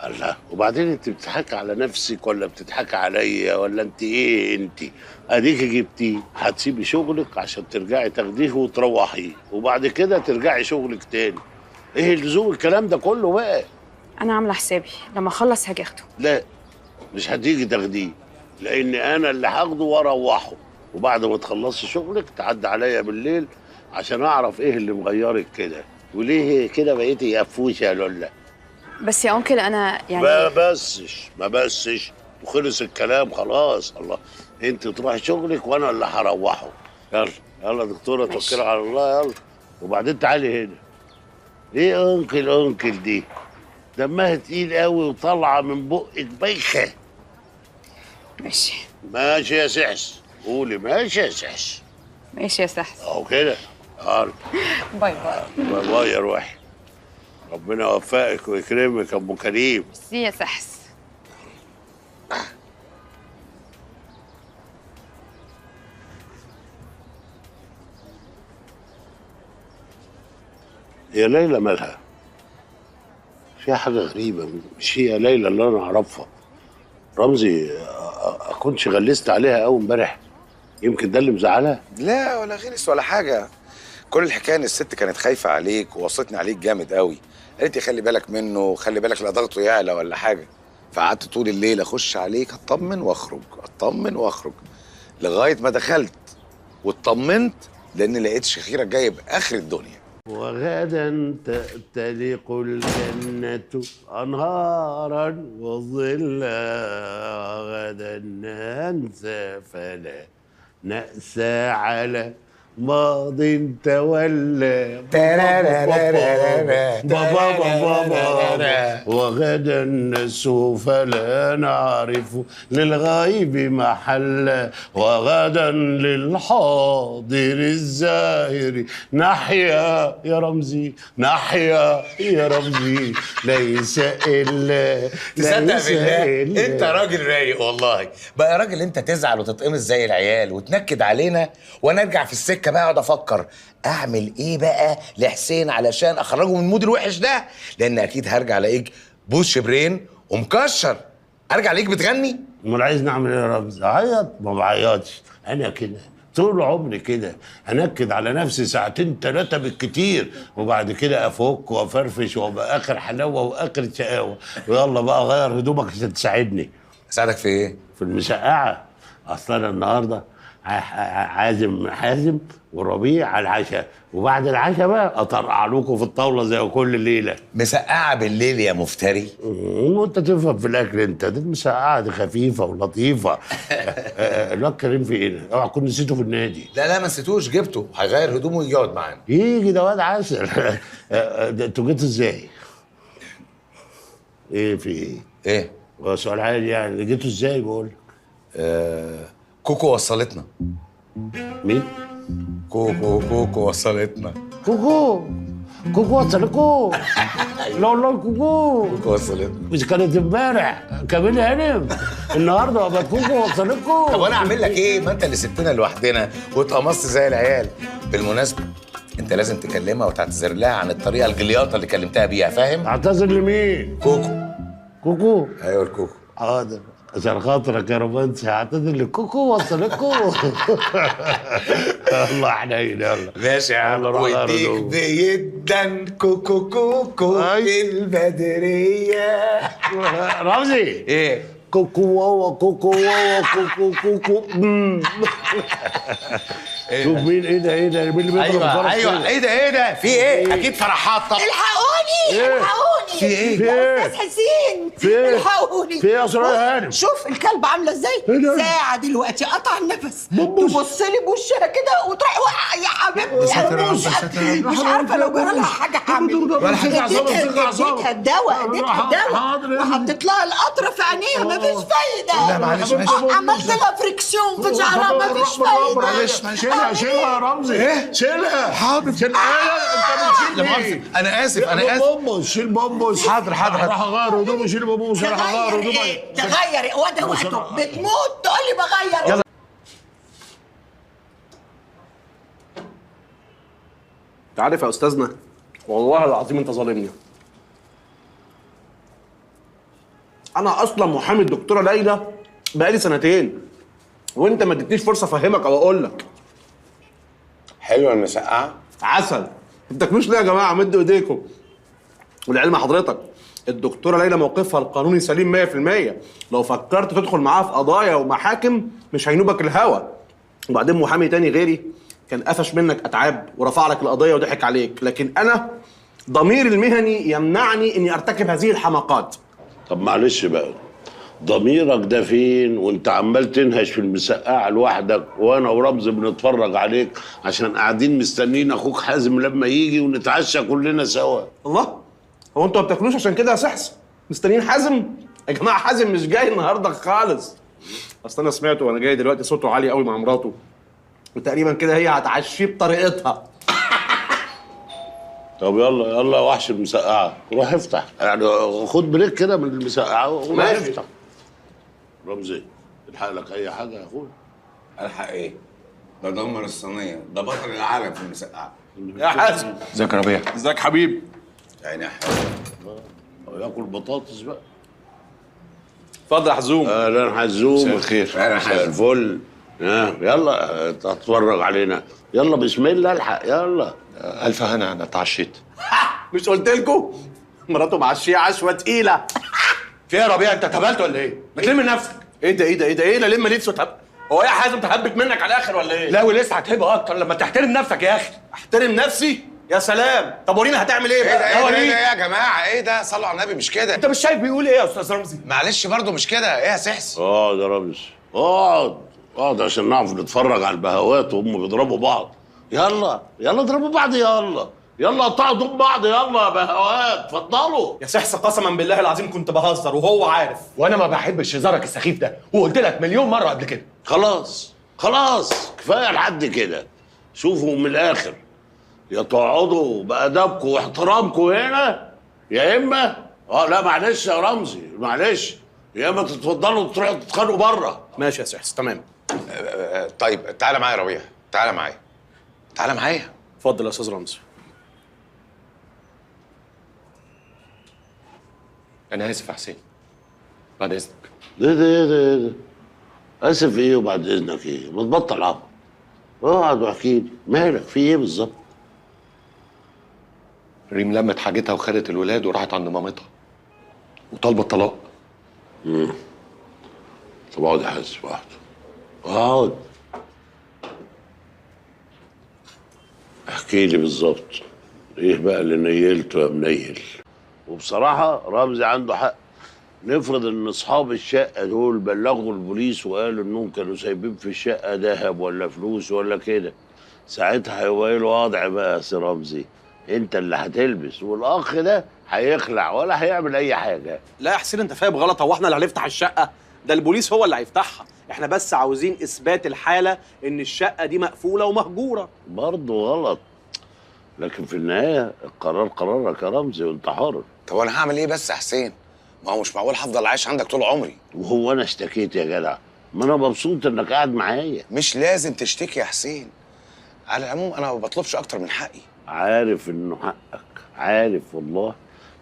الله، وبعدين انت بتضحكي على نفسك ولا بتضحكي عليا ولا انت ايه؟ انت اديكي جبتيه، هتسيبي شغلك عشان ترجعي تاخديه وتروحيه وبعد كده ترجعي شغلك تاني. ايه لزوم الكلام ده كله بقى؟ انا عامله حسابي لما اخلص هاجي اخده. لا مش هتيجي تاخديه، لان انا اللي هاخده واروحه، وبعد ما تخلصي شغلك تعدي عليا بالليل عشان اعرف ايه اللي مغيرك كده، وليه كده بقيتي يقفوش يا لولا. بس يا انكل انا يعني ما بسش وخلص الكلام خلاص. الله، انت تروحي شغلك وانا اللي هروحه. يلا يلا يا دكتوره، توكلي على الله. يلا وبعدين تعالي هنا. ايه انكل دي؟ دمها تقيل قوي وطالعه من بقك بايخه. ماشي يا سحس، قولي ماشي يا سحس. ماشي يا سحس. اهو كده. يلا باي باي. باي باي يا روحي. ربنا يوفقك ويكرمك يا ام كريم. ميرسي يا سحس. هي ليلى مالها؟ فيها حاجة غريبة، مش هي ليلى اللي أنا أعرفها. رمزي أكونش غلست عليها أوي امبارح، يمكن ده اللي مزعلها. لا ولا غلس ولا حاجه، كل الحكايه ان الست كانت خايفه عليك ووصتني عليك جامد قوي، قالت لي خلي بالك منه، خلي بالك لا ضغطه يعلى ولا حاجه. فقعدت طول الليل اخش عليك اطمن واخرج اطمن واخرج لغايه ما دخلت واطمنت، لان لقيت شخيرك جاي باخر الدنيا. وغدا تأتلق الجنة أنهارا وظلا، غدا ننسى فلا نأسى على ماض تولى. وغدا نسوف لا نعرف للغيب محلا، وغدا للحاضر الزاهر نحيا يا رمزي نحيا يا رمزي، ليس إلا تصدق بالله انت راجل رايق والله. بقى راجل انت تزعل وتتقمص زي العيال وتنكد علينا، وانا ارجع في السكه بقى اقعد افكر اعمل ايه بقى لحسين علشان اخرجه من المود الوحش ده، لان اكيد هرجع الاقيك بوس شبرين ومكشر. ارجع الاقيك بتغني. امال عايز نعمل ايه يا رمزي؟ اعيط؟ ما بعيطش، انا كده طول عمري كده، انكد على نفسي ساعتين 3 بالكتير، وبعد كده افك وافرفش وابقى اخر حلاوه واخر شقاوه. ويلا بقى غير هدومك عشان تساعدني. اساعدك في ايه؟ في المسقعه. اصل انا النهارده عازم حازم وربيع على العشاء، وبعد العشاء بقى اطرقع لكم في الطاوله زي كل ليله. مسقعه بالليل يا مفتري؟ وانت تفهم في الاكل انت، دي المسقعه دي خفيفه ولطيفه. الواد كريم فين؟ اوعى تكون نسيته في النادي. لا ما نسيتوش، جبته هيغير هدومه ويقعد معانا. يجي ده واد عسل. انتوا جيتوا ازاي؟ ايه في ايه؟ ايه؟ هو سؤال عادي يعني، جيتوا ازاي بقول؟ كوكو وصلتنا. مين؟ كوكو وصلتنا. كوكو وصلتكم؟ لا والله كوكو وصلتنا. مش كانت امبارح كمان هانم؟ النهارده بقت كوكو وصلتكم. طب انا اعمل لك ايه؟ ما انت اللي سبتنا لوحدنا واتقمصت زي العيال. بالمناسبه انت لازم تكلمها وتعتذر لها عن الطريقه الجلياطه اللي كلمتها بيها، فاهم؟ اعتذر لمين؟ كوكو. ايوه الكوكو. حاضر عشان خاطرك يا رومانسي، هعتذر لكوكو وصلتكم. الله حنين. يلا ماشي يا عم. وديك بيدا كوكو البدريه. رمزي ايه؟ كوكو واوا كوكو واوا كوكو. شوف مين؟ ايه ده مين اللي بيضرب الفرح؟ ايوه ايه ده في ايه؟ اكيد فرحات. طب الحقوني في ايه؟ يا استاذ حسين، الحقوني. في ايه يا سرايا هانم؟ شوف الكلبه عامله ازاي، ساعه دلوقتي قطع النفس، تبص لي بوشها كده وتروح وقع. يا حبيبتي مش عارفه لو جرى لها حاجه هعمل. اديتها الدواء وحطيت لها القطره في عينيها، مفيش فايده. لا معلش عملت لها فريكسيون في شعرها، مفيش فايده. شيلها يا رمزي. ايه؟ شيلها. حاضر. شيلها. انت بتشيل ايه؟ انا اسف شيل بومبوس. حاضر. راح اغير هدومي. شيل بومبوس. راح اغير هدومي. تغير وده وقته بتموت تقول لي بغير. يلا. انت عارف يا استاذنا، والله العظيم انت ظالمني. انا اصلا محامي الدكتوره ليلى بقالي 2 سنين، وانت ما اديتنيش فرصه افهمك او اقول لك. حلوه المسقعه؟ عسل. ما تاكلوش ليه يا جماعه؟ مدوا ايديكم. والعلم حضرتك الدكتوره ليلى موقفها القانوني سليم 100%. لو فكرت تدخل معاها في قضايا ومحاكم مش هينوبك الهوا. وبعدين محامي تاني غيري كان قفش منك اتعاب ورفع لك القضيه وضحك عليك، لكن انا ضميري المهني يمنعني اني ارتكب هذه الحماقات. طب معلش بقى، ضميرك ده فين وانت عمال تنهش في المسقعه لوحدك وانا ورمزي بنتفرج عليك عشان قاعدين مستنيين اخوك حازم لما يجي ونتعشى كلنا سوا؟ الله، هو انتوا ما بتاكلوش عشان كده يا سحس؟ مستنيين حازم؟ يا جماعه حازم مش جاي النهارده خالص. اصل انا سمعته وانا جاي دلوقتي صوته عالي قوي مع مراته، وتقريبا كده هي هتعشيه بطريقتها. طب يلا يلا يا وحش المسقعه، روح افتح يعني، خد بريك كده من المسقعه وروح افتح. رمزي الحق لك اي حاجه يا اخويا؟ الحق ايه؟ ده دمر الصينيه، ده بطل العالم في المسقعه. يا حازم ازيك يا ربيع؟ ازيك حبيبي؟ يعني يا حازم ياكل بطاطس بقى. اتفضل يا حزوم. اهلا حزوم. مساء الخير. اهلا مساء الفل. يلا تتفرج علينا، يلا بسم الله الحق يلا. الف هنا، انا اتعشيت. مش قلت لكم مراته معشيه عشوه تقيله. في ايه يا ربيع، انت اتهبلت ولا ايه؟ ما تلم نفسك. ايه ده ايه ده ايه ده ايه؟ لما ليتس هو ايه يا حازم تهبت منك على الاخر ولا ايه؟ لا ولسه هتهبها اكتر لما تحترم نفسك يا اخي. احترم نفسي؟ يا سلام. طب ورينا هتعمل ايه بقى؟ ايه ده يا جماعه؟ ايه ده؟ صلوا على النبي، مش كده. انت مش شايف بيقول ايه يا استاذ رمزي؟ معلش برضه مش كده. ايه يا سحس؟ اقعد يا رمزي، اقعد عشان نعرف نتفرج على البهوات وهم بيضربوا بعض. يلا يلا اضربوا بعض، يلا قطعوا ضم بعض، يلا يا بهوات اتفضلوا. يا سحس قسما بالله العظيم كنت بهزر وهو عارف. وانا ما بحبش هزارك السخيف ده، وقلت لك مليون مره قبل كده. خلاص كفايه لحد كده. شوفوا من الاخر، يا تقعدوا بادبكم واحترامكم هنا، يا اما لا معلش يا رمزي معلش، يا اما تتفضلوا تروحوا تتخانقوا بره. ماشي يا سحس تمام. طيب تعالى معايا يا ربيع، تعالى معايا. اتفضل يا استاذ رمزي. انا اسف يا حسين، بعد اذنك. ده اسف ايه وبعد اذنك ايه؟ ما تبطل عبط. اقعد واحكي لي مالك، في ايه بالظبط؟ ريم لمت حاجتها وخدت الولاد وراحت عند مامتها وطالبه الطلاق. طب اقعد يا حازم، اقعد احكي لي بالظبط ايه بقى اللي نيلته يا منيل. وبصراحه رمزي عنده حق. نفرض ان اصحاب الشقه دول بلغوا البوليس وقالوا انهم كانوا سايبين في الشقه ذهب ولا فلوس ولا كده، ساعتها هيبقى له وضع بقى يا سي رمزي. انت اللي هتلبس والاخ ده هيخلع ولا هيعمل اي حاجه. لا يا حسين انت فاهم غلط، هو احنا اللي هنفتح الشقه؟ ده البوليس هو اللي هيفتحها، احنا بس عاوزين اثبات الحاله ان الشقه دي مقفوله ومهجوره. برضه غلط، لكن في النهايه القرار قرارك يا رمزي وانت حر. طب انا هعمل ايه بس يا حسين؟ ما هو مش معقول هفضل عايش عندك طول عمري. وهو انا اشتكيت يا جدع؟ ما انا مبسوط انك قاعد معايا. مش لازم تشتكي يا حسين، على العموم انا ما بطلبش اكتر من حقي. عارف انه حقك، عارف والله،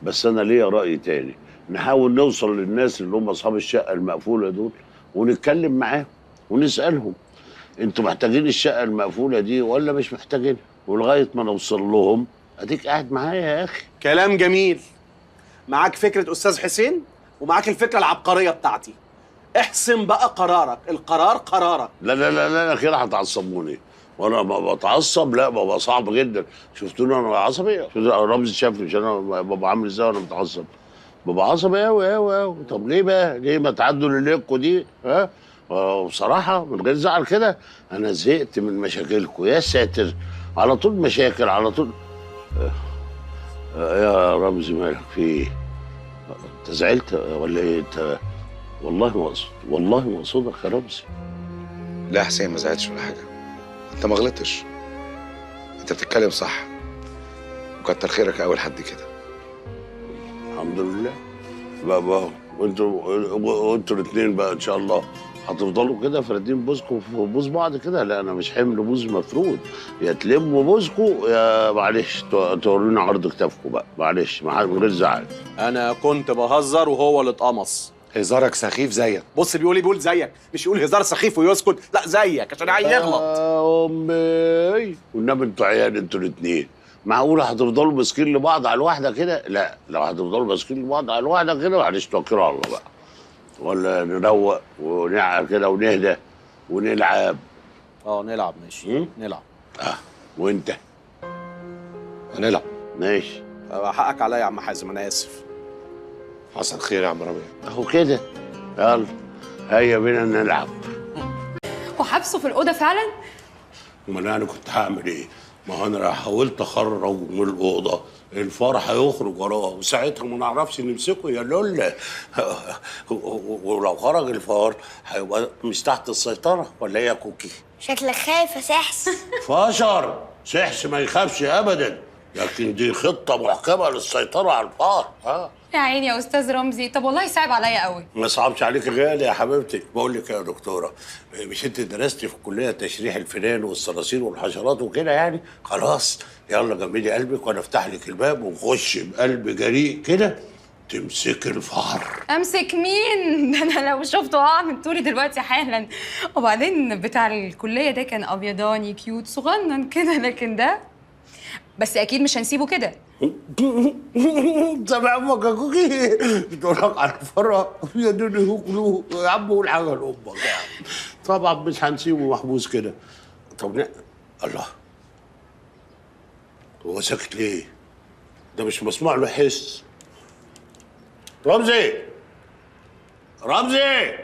بس انا ليا راي تاني. نحاول نوصل للناس اللي هم اصحاب الشقه المقفوله دول ونتكلم معاهم ونسالهم انتوا محتاجين الشقه المقفوله دي ولا مش محتاجينها، ولغايه ما نوصل لهم اديك قاعد معايا يا اخي. كلام جميل. معاك فكره استاذ حسين ومعاك الفكره العبقريه بتاعتي. احسم بقى قرارك، القرار قرارك. لا كده هتعصبوني، وانا ما بتعصب لا ببقى صعب جدا. شفتوني انا عصبي؟ رمزي شافني مش انا ببقى عامل ازاي وانا متعصب؟ ببقى عصبي قوي. طب ليه بقى؟ ليه ما تعدوا لليكوا دي؟ ها؟ بصراحه من غير زعل كده انا زهقت من مشاكلكم. يا ساتر، على طول مشاكل على طول. يا رمزي مالك في ايه؟ انت زعلت ولا ايه؟ انت والله ما اقصدك يا رمزي. لا يا حسين ما زعلتش ولا حاجه، انت ما غلطتش، انت بتتكلم صح، وكتر خيرك اول حد كده. الحمد لله بقى. وانتوا الاثنين بقى ان شاء الله هتفضلوا كده فردين بوزكم في بوز بعض كده. لا انا مش حمل بوز مفروض، يا تلموا بوزكم يا معلش توروني عرض كتافكم بقى، معلش من غير زعل. انا كنت بهزر وهو اللي اتقمص. هزارك سخيف زيك. بص بيقول زيك، مش يقول هزار سخيف ويسكت، لا زيك عشان عايز يغلط. امي والنبي انتوا عيال انتوا الاثنين، معقولة هتفضلوا ماسكين لبعض على الواحدة كده؟ لا، لو هتفضلوا ماسكين لبعض على الواحدة كده معلش توكلوا على الله بقى. ولا نروق ونقعد كده ونهدى ونلعب. نلعب ماشي. نلعب. وانت؟ هنلعب. ماشي. حقك عليا يا عم حازم، انا اسف. حصل خير يا عم ربيع. اهو كده. يلا هيا بينا نلعب. وحبسه في الاوضه فعلا؟ امال انا كنت هعمل ايه؟ ما هو انا لو حاولت اخرجه من الاوضه الفار هيخرج وراه وساعتها ما نعرفش نمسكه يا لولا. ولو خرج الفار هيبقى مش تحت السيطره، ولا ايه يا كوكي؟ شكلك خايف يا سحس. فشر سحس ما يخافش ابدا، لكن دي خطه محكمه للسيطره على الفار. يا عيني يا استاذ رمزي، طب والله صعب عليا قوي. ما صعبش عليك غالي يا حبيبتي. بقول لك يا دكتوره، مش انت درستي في الكليه تشريح الفئران والصراصير والحشرات وكده يعني؟ خلاص يلا جمدي قلبك وانا افتح لك الباب ونخش بقلب جريء كده تمسك الفار. امسك مين؟ ده انا لو شفته هقع من طولي دلوقتي حالا. وبعدين بتاع الكليه ده كان ابيضاني كيوت صغنن كده، لكن ده بس اكيد مش هنسيبه كده. سامع امك يا كوكي بتقول لك على الفرق يا دنيا هوكلو يا عم قول حاجه لامك يا عم. طبعا مش هنسيبه محبوس كده. طب الله، هو ساكت ليه؟ ده مش مسموع له حس. رمزي رمزي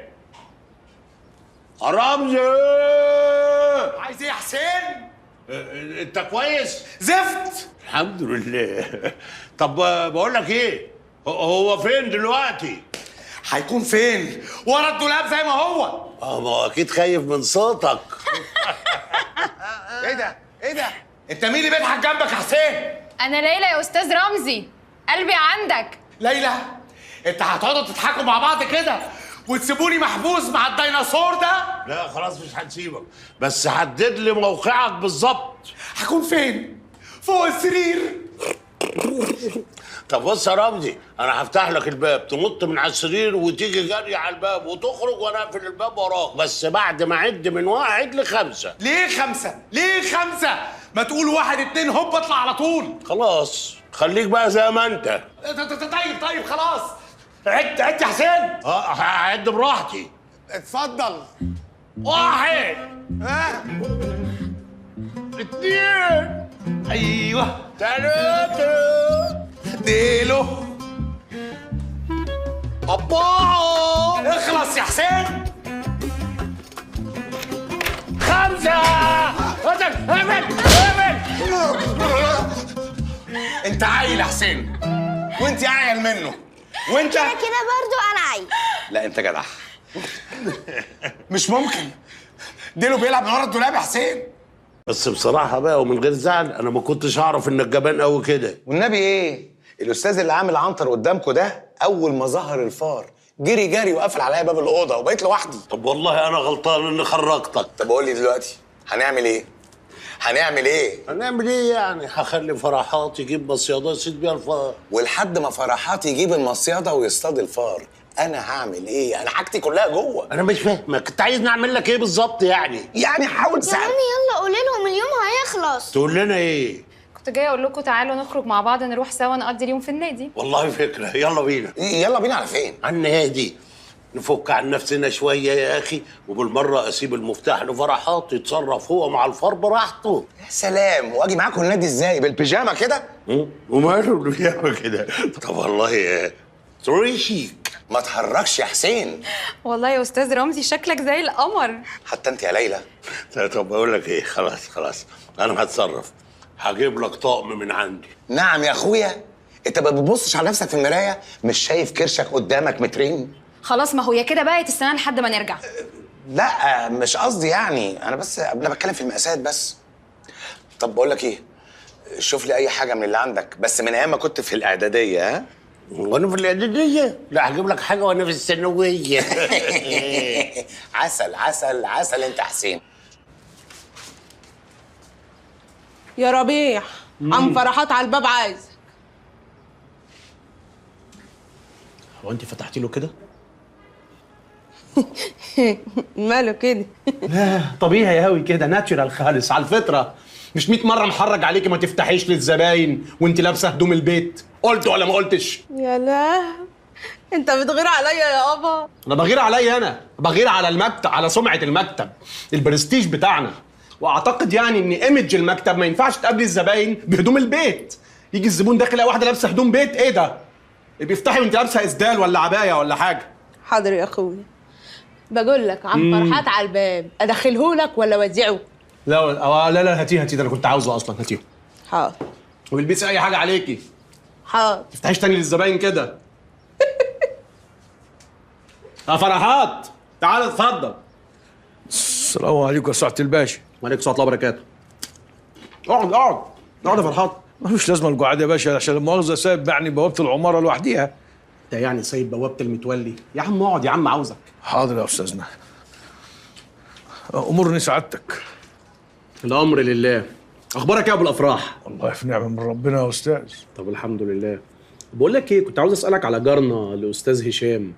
رمزي، عايز ايه يا حسين؟ انت كويس؟ زفت. الحمد لله. طب بقول لك ايه، هو فين دلوقتي؟ هيكون فين؟ ورا الدولاب زي ما هو. ما هو اكيد خايف من صوتك. ايه ده؟ ايه ده؟ انت مين اللي بيضحك جنبك يا حسين؟ انا ليلى يا استاذ رمزي، قلبي عندك. ليلى؟ انت هتقعدوا تضحكوا مع بعض كده وتسيبوني محبوس مع الديناصور ده؟ لا خلاص مش هنسيبك، بس حدد لي موقعك بالظبط. هكون فين؟ فوق السرير. طب بص يا رمزي، انا هفتح لك الباب تنط من على السرير وتيجي جري على الباب وتخرج وانا اقفل الباب وراك، بس بعد ما اعد من 1 ل5. ليه 5؟ ليه 5؟ ما تقول 1 2 هوب اطلع على طول. خلاص خليك بقى زي ما انت. طيب خلاص. عد يا حسين. هعد براحتي. اتفضل. 1 2 ايوه 3 ديلو 4. اخلص يا حسين. 5. انت عايل يا حسين وانت اعيل منه. وانت كده برضو انا عايز. لا انت جدع. مش ممكن ديلو بيلعب من ورا الدولاب يا حسين. بس بصراحه بقى ومن غير زعل انا ما كنتش اعرف انك جبان قوي كده. والنبي ايه؟ الاستاذ اللي عامل عنتر قدامكم ده اول ما ظهر الفار جري وقفل عليا باب الاوضه وبقيت لوحدي. طب والله انا غلطان اني خرجتك. طب قول لي دلوقتي هنعمل ايه؟ هنعمل ايه يعني؟ هخلي فرحات يجيب مصيادة يصيد بيها الفار. ولحد ما فرحات يجيب المصيادة ويصطاد الفار انا هعمل ايه؟ انا حاجتي كلها جوه. انا مش فاهمك، انت عايزني اعمل لك ايه بالظبط يعني؟ حاول يا تساعد. مامي يلا قولي لهم اليوم هيخلص. تقول لنا ايه؟ كنت جايه اقول لكم تعالوا نخرج مع بعض، نروح سوا نقضي اليوم في النادي. والله فكرة، يلا بينا. يلا بينا على فين؟ على النادي، نفك عن نفسنا شوية يا أخي، وبالمرة أسيب المفتاح لفرحات يتصرف هو مع الفار براحته. يا سلام، واجي معاكم النادي ازاي؟ بالبيجامة كده؟ وماله البيجامة كده؟ طب والله تري شيك. ما تهرجش يا حسين. والله يا استاذ رمزي شكلك زي القمر. حتى انت يا ليلى. طب بقول لك ايه، خلاص انا هتصرف، هجيب لك طقم من عندي. نعم يا اخويا، انت ما بتبصش على نفسك في المرايه؟ مش شايف كرشك قدامك مترين؟ خلاص ما هو يا كده بقى تستنى لحد ما نرجع. لا مش قصدي يعني، انا بتكلم في المقاسات بس. طب بقول لك ايه، شوف لي اي حاجه من اللي عندك بس من ايام ما كنت في الاعداديه. ها؟ وانا في الاعداديه؟ لا هجيب لك حاجه وانا في الثانويه. عسل انت حسين. يا ربيع عم فرحات على الباب عايز. هو انت فتحتي له كده؟ ماله كده؟ لا طبيعي قوي كده، ناتشورال خالص على الفطره. مش 100 مره محرج عليكي ما تفتحيش للزباين وانت لابسه هدوم البيت؟ قلت ولا ما قلتش؟ يا لا، انت بتغير عليا يا ابا. انا بغير عليا، انا بغير على المكتب، على سمعه المكتب، البرستيج بتاعنا. واعتقد يعني ان ايمج المكتب ما ينفعش تقابلي الزباين بهدوم البيت. يجي الزبون داخل يلاقي واحده لابسه هدوم بيت، ايه ده؟ بيفتحي وانت لابسه اسدال ولا عبايه ولا حاجه. حاضر يا اخويا. بقول لك عم فرحات على الباب، ادخلهولك ولا اوديعه؟ لا لا هاتيه ده، انا كنت عاوزه اصلا، هاتيه. حاضر. وبلبسي اي حاجه عليكي. حاضر. تفتحيش تاني للزباين كده. يا فرحات تعال اتفضل. السلام عليكم يا سعاده الباشا. وعليكم السلام ورحمه الله وبركاته. اقعد يا فرحات. ملوش لازمه القعاد يا باشا، عشان المؤاخذه سايب يعني بوابه العماره لوحديها. ده يعني سايب بوابه المتولي؟ يا عم اقعد يا عم، عاوزك. حاضر يا استاذنا. امرني سعادتك. الامر لله. اخبارك ايه يا ابو الافراح؟ والله في نعمه من ربنا يا استاذ. طب الحمد لله. بقول لك ايه، كنت عاوز اسالك على جارنا الاستاذ هشام.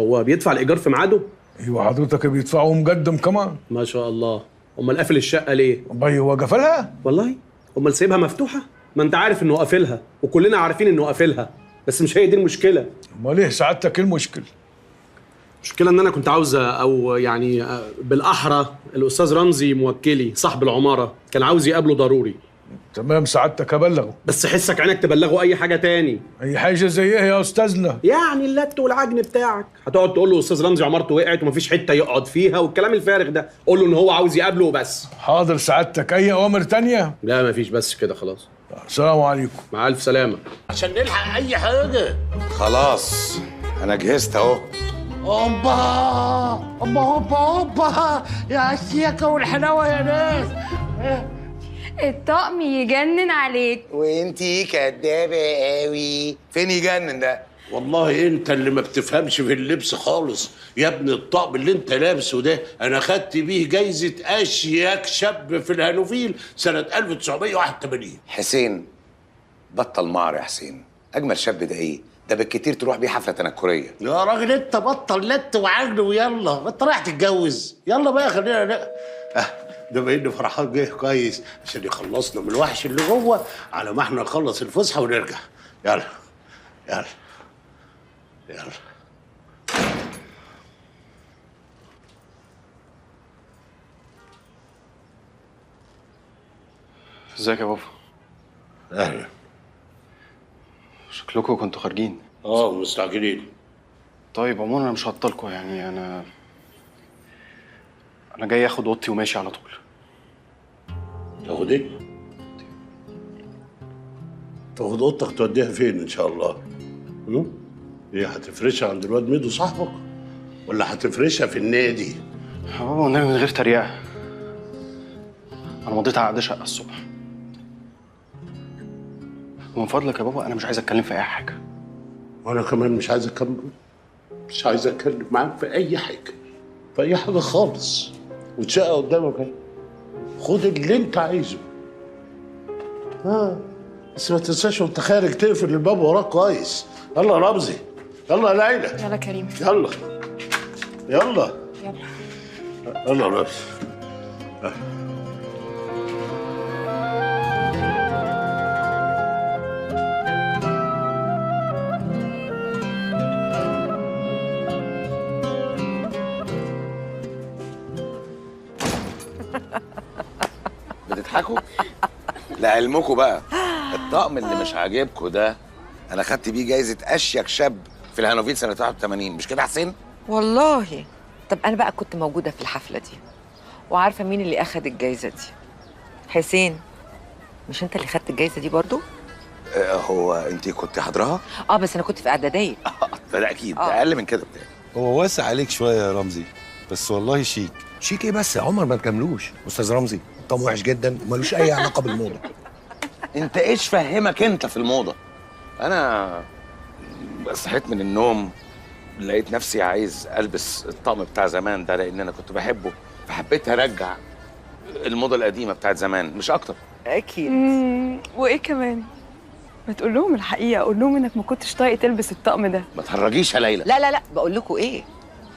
هو بيدفع الايجار في ميعاده؟ ايوه حضرتك بيدفعوا مقدم كمان. ما شاء الله. امال قافل الشقه ليه؟ والله هو قفلها؟ والله امال سايبها مفتوحه؟ ما انت عارف انه قافلها وكلنا عارفين انه قافلها، بس مش هي دي المشكله. امال ايه سعادتك ايه المشكله؟ المشكله ان انا كنت عاوز، او يعني بالاحرى الاستاذ رمزي موكلي صاحب العماره كان عاوز يقابله ضروري. تمام سعادتك ابلغه، بس حسك عينك تبلغه اي حاجه تاني. اي حاجه زي ايه يا استاذنا؟ يعني اللت والعجن بتاعك. هتقعد تقول له استاذ رمزي عمارته وقعت ومفيش حته يقعد فيها والكلام الفارغ ده. قول له ان هو عاوز يقابله وبس. حاضر سعادتك. اي اوامر تانية؟ لا مفيش، بس كده خلاص. السلام عليكم. مع الف سلامه. عشان نلحق اي حاجه. خلاص انا جهزت اهو. اوبا يا الشياكه والحلاوه يا ناس. الطقم يجنن عليك. وانتي كدابه قوي. فين يجنن ده؟ والله انت اللي ما بتفهمش في اللبس خالص يا ابني. الطقم اللي انت لابسه ده انا خدت بيه جايزه اشياك شاب في الهانوفيل سنه 1981. حسين بطل معر يا حسين. اجمل شاب ده ايه؟ ده بالكتير تروح بيه حفله تنكريه. يا راجل انت بطل لت وعجل ويلا، انت رايح تتجوز. يلا بقى خلينا ده بقى ان فرحان جه كويس عشان يخلصنا من الوحش اللي جوه على ما احنا نخلص الفسحه ونرجع. يلا يلا يلا. ازيك يا بابا؟ اهلا. شكلكم كنتوا خارجين. مستعجلين. طيب عموما انا مش هعطلكوا، يعني انا جاي اخد اوضتي وماشي على طول. تاخد ايه؟ تاخد اوضتك توديها فين ان شاء الله؟ ايه هتفرشها عند الواد ميدو صاحبك؟ ولا هتفرشها في النادي؟ يا بابا والنبي من غير تريقه، انا مضيت عقد شقه الصبح. ومن فضلك يا بابا انا مش عايز اتكلم في اي حاجه. وانا كمان مش عايز اتكلم معاك في اي حاجه، في اي حاجه خالص. والشقه قدامك اهي، خد اللي انت عايزه. بس ما تنساش وانت خارج تقفل الباب وراك كويس. يلا يا رمزي، يلا يا ليلى، يلا كريم، يلا يلا يلا يلا يا رمزي. بتضحكوا؟ لعلمكم بقى الطقم اللي مش عاجبكم ده انا خدت بيه جايزه اشيك شاب في الهانوفيل سنه 81. مش كده يا حسين؟ والله. طب انا بقى كنت موجوده في الحفله دي وعارفه مين اللي اخد الجايزه دي. حسين، مش انت اللي خدت الجايزه دي برضو؟ هو انت كنت حاضراها؟ بس انا كنت في اعداديه. ده اكيد ده اقل من كده بتاعي. هو واسع عليك شويه يا رمزي، بس والله شيك. شيك ايه بس يا عمر؟ ما تجاملوش استاذ رمزي، طقم وحش جدا ومالوش اي علاقه بالموضه. انت ايش فهمك انت في الموضه؟ انا صحيت من النوم لقيت نفسي عايز البس الطقم بتاع زمان ده لان انا كنت بحبه، فحبيت ارجع الموضه القديمه بتاعت زمان مش اكتر. اكيد. وايه كمان؟ ما تقول لهم الحقيقه، قول لهم انك ما كنتش طايق تلبس الطقم ده. ما تهرجيش يا ليلى. لا بقول لكم ايه،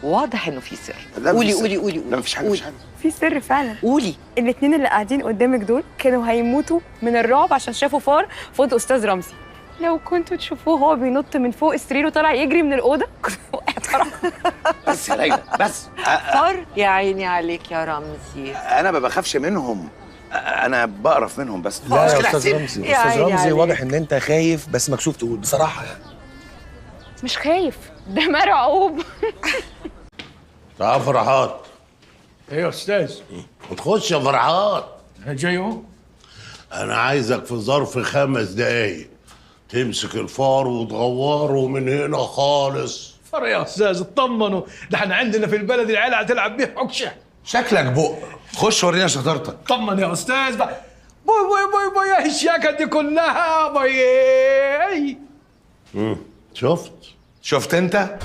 واضح انه في سر. لا، قولي مفيش سر. قولي قولي لا مفيش حاجه، مفيش حاجه. في سر فعلا. قولي. الاتنين اللي قاعدين قدامك دول كانوا هيموتوا من الرعب عشان شافوا فار في اوضه استاذ رمزي. لو كنتوا تشوفوه هو بينط من فوق السرير وطلع يجري من الاوضه كنت وقعت ورا. بس يا ليلى بس. فار يا عيني عليك يا رمزي. انا ما بخافش منهم، انا بقرف منهم بس. لا يا استاذ رمزي، يا استاذ عيني رمزي عليك. واضح ان انت خايف بس مكسوف تقول بصراحه يعني. مش خايف، ده مرعوب. تعال فرحات. ايه يا استاذ؟ تخش يا فرحات. جاي اهو. انا عايزك في ظرف 5 دقايق تمسك الفار وتغوره من هنا خالص. فر يا استاذ اطمنوا، ده احنا عندنا في البلد العيال هتلعب بيه حكشه. شكلك بق، خش ورينا شطارتك. طمن يا استاذ بقى. بوي بوي بوي بوي يا الشياكه دي كلها بوي. شفت انت؟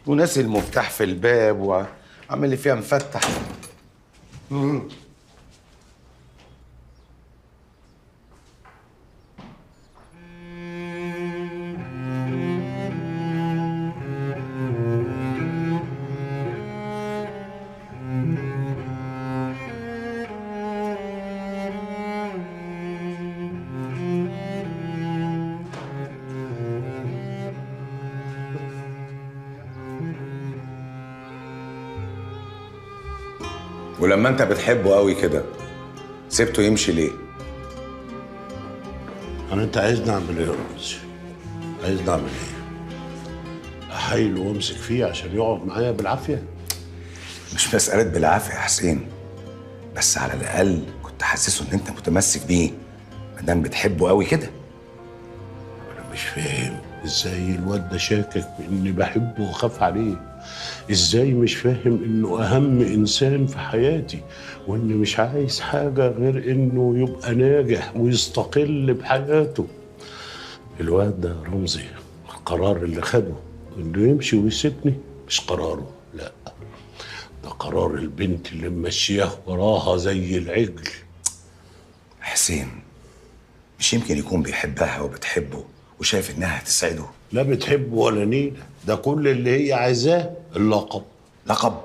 وناسي المفتاح في الباب وعامل لي فيها مفتح. ولما انت بتحبه قوي كده سيبته يمشي ليه؟ انت عايزني اعمل ايه يا رمزي؟ عايزني اعمل ايه؟ احايله وامسك فيه عشان يقعد معايا بالعافيه؟ مش مسألة بالعافية يا حسين، بس على الأقل كنت حاسسه إن أنت متمسك بيه ما دام بتحبه قوي كده. انا مش فاهم ازاي الواد ده شاكك باني بحبه وخاف عليه. ازاي مش فاهم انه اهم انسان في حياتي واني مش عايز حاجه غير انه يبقى ناجح ويستقل بحياته. الواد ده رمزي القرار اللي خده انه يمشي ويسيبني مش قراره، لا ده قرار البنت اللي ماشياه وراها زي العجل. حسين مش يمكن يكون بيحبها وبتحبه وشايف إنها هتسعده؟ لا بتحبه ولا نيلة، ده كل اللي هي عايزاه اللقب. لقب؟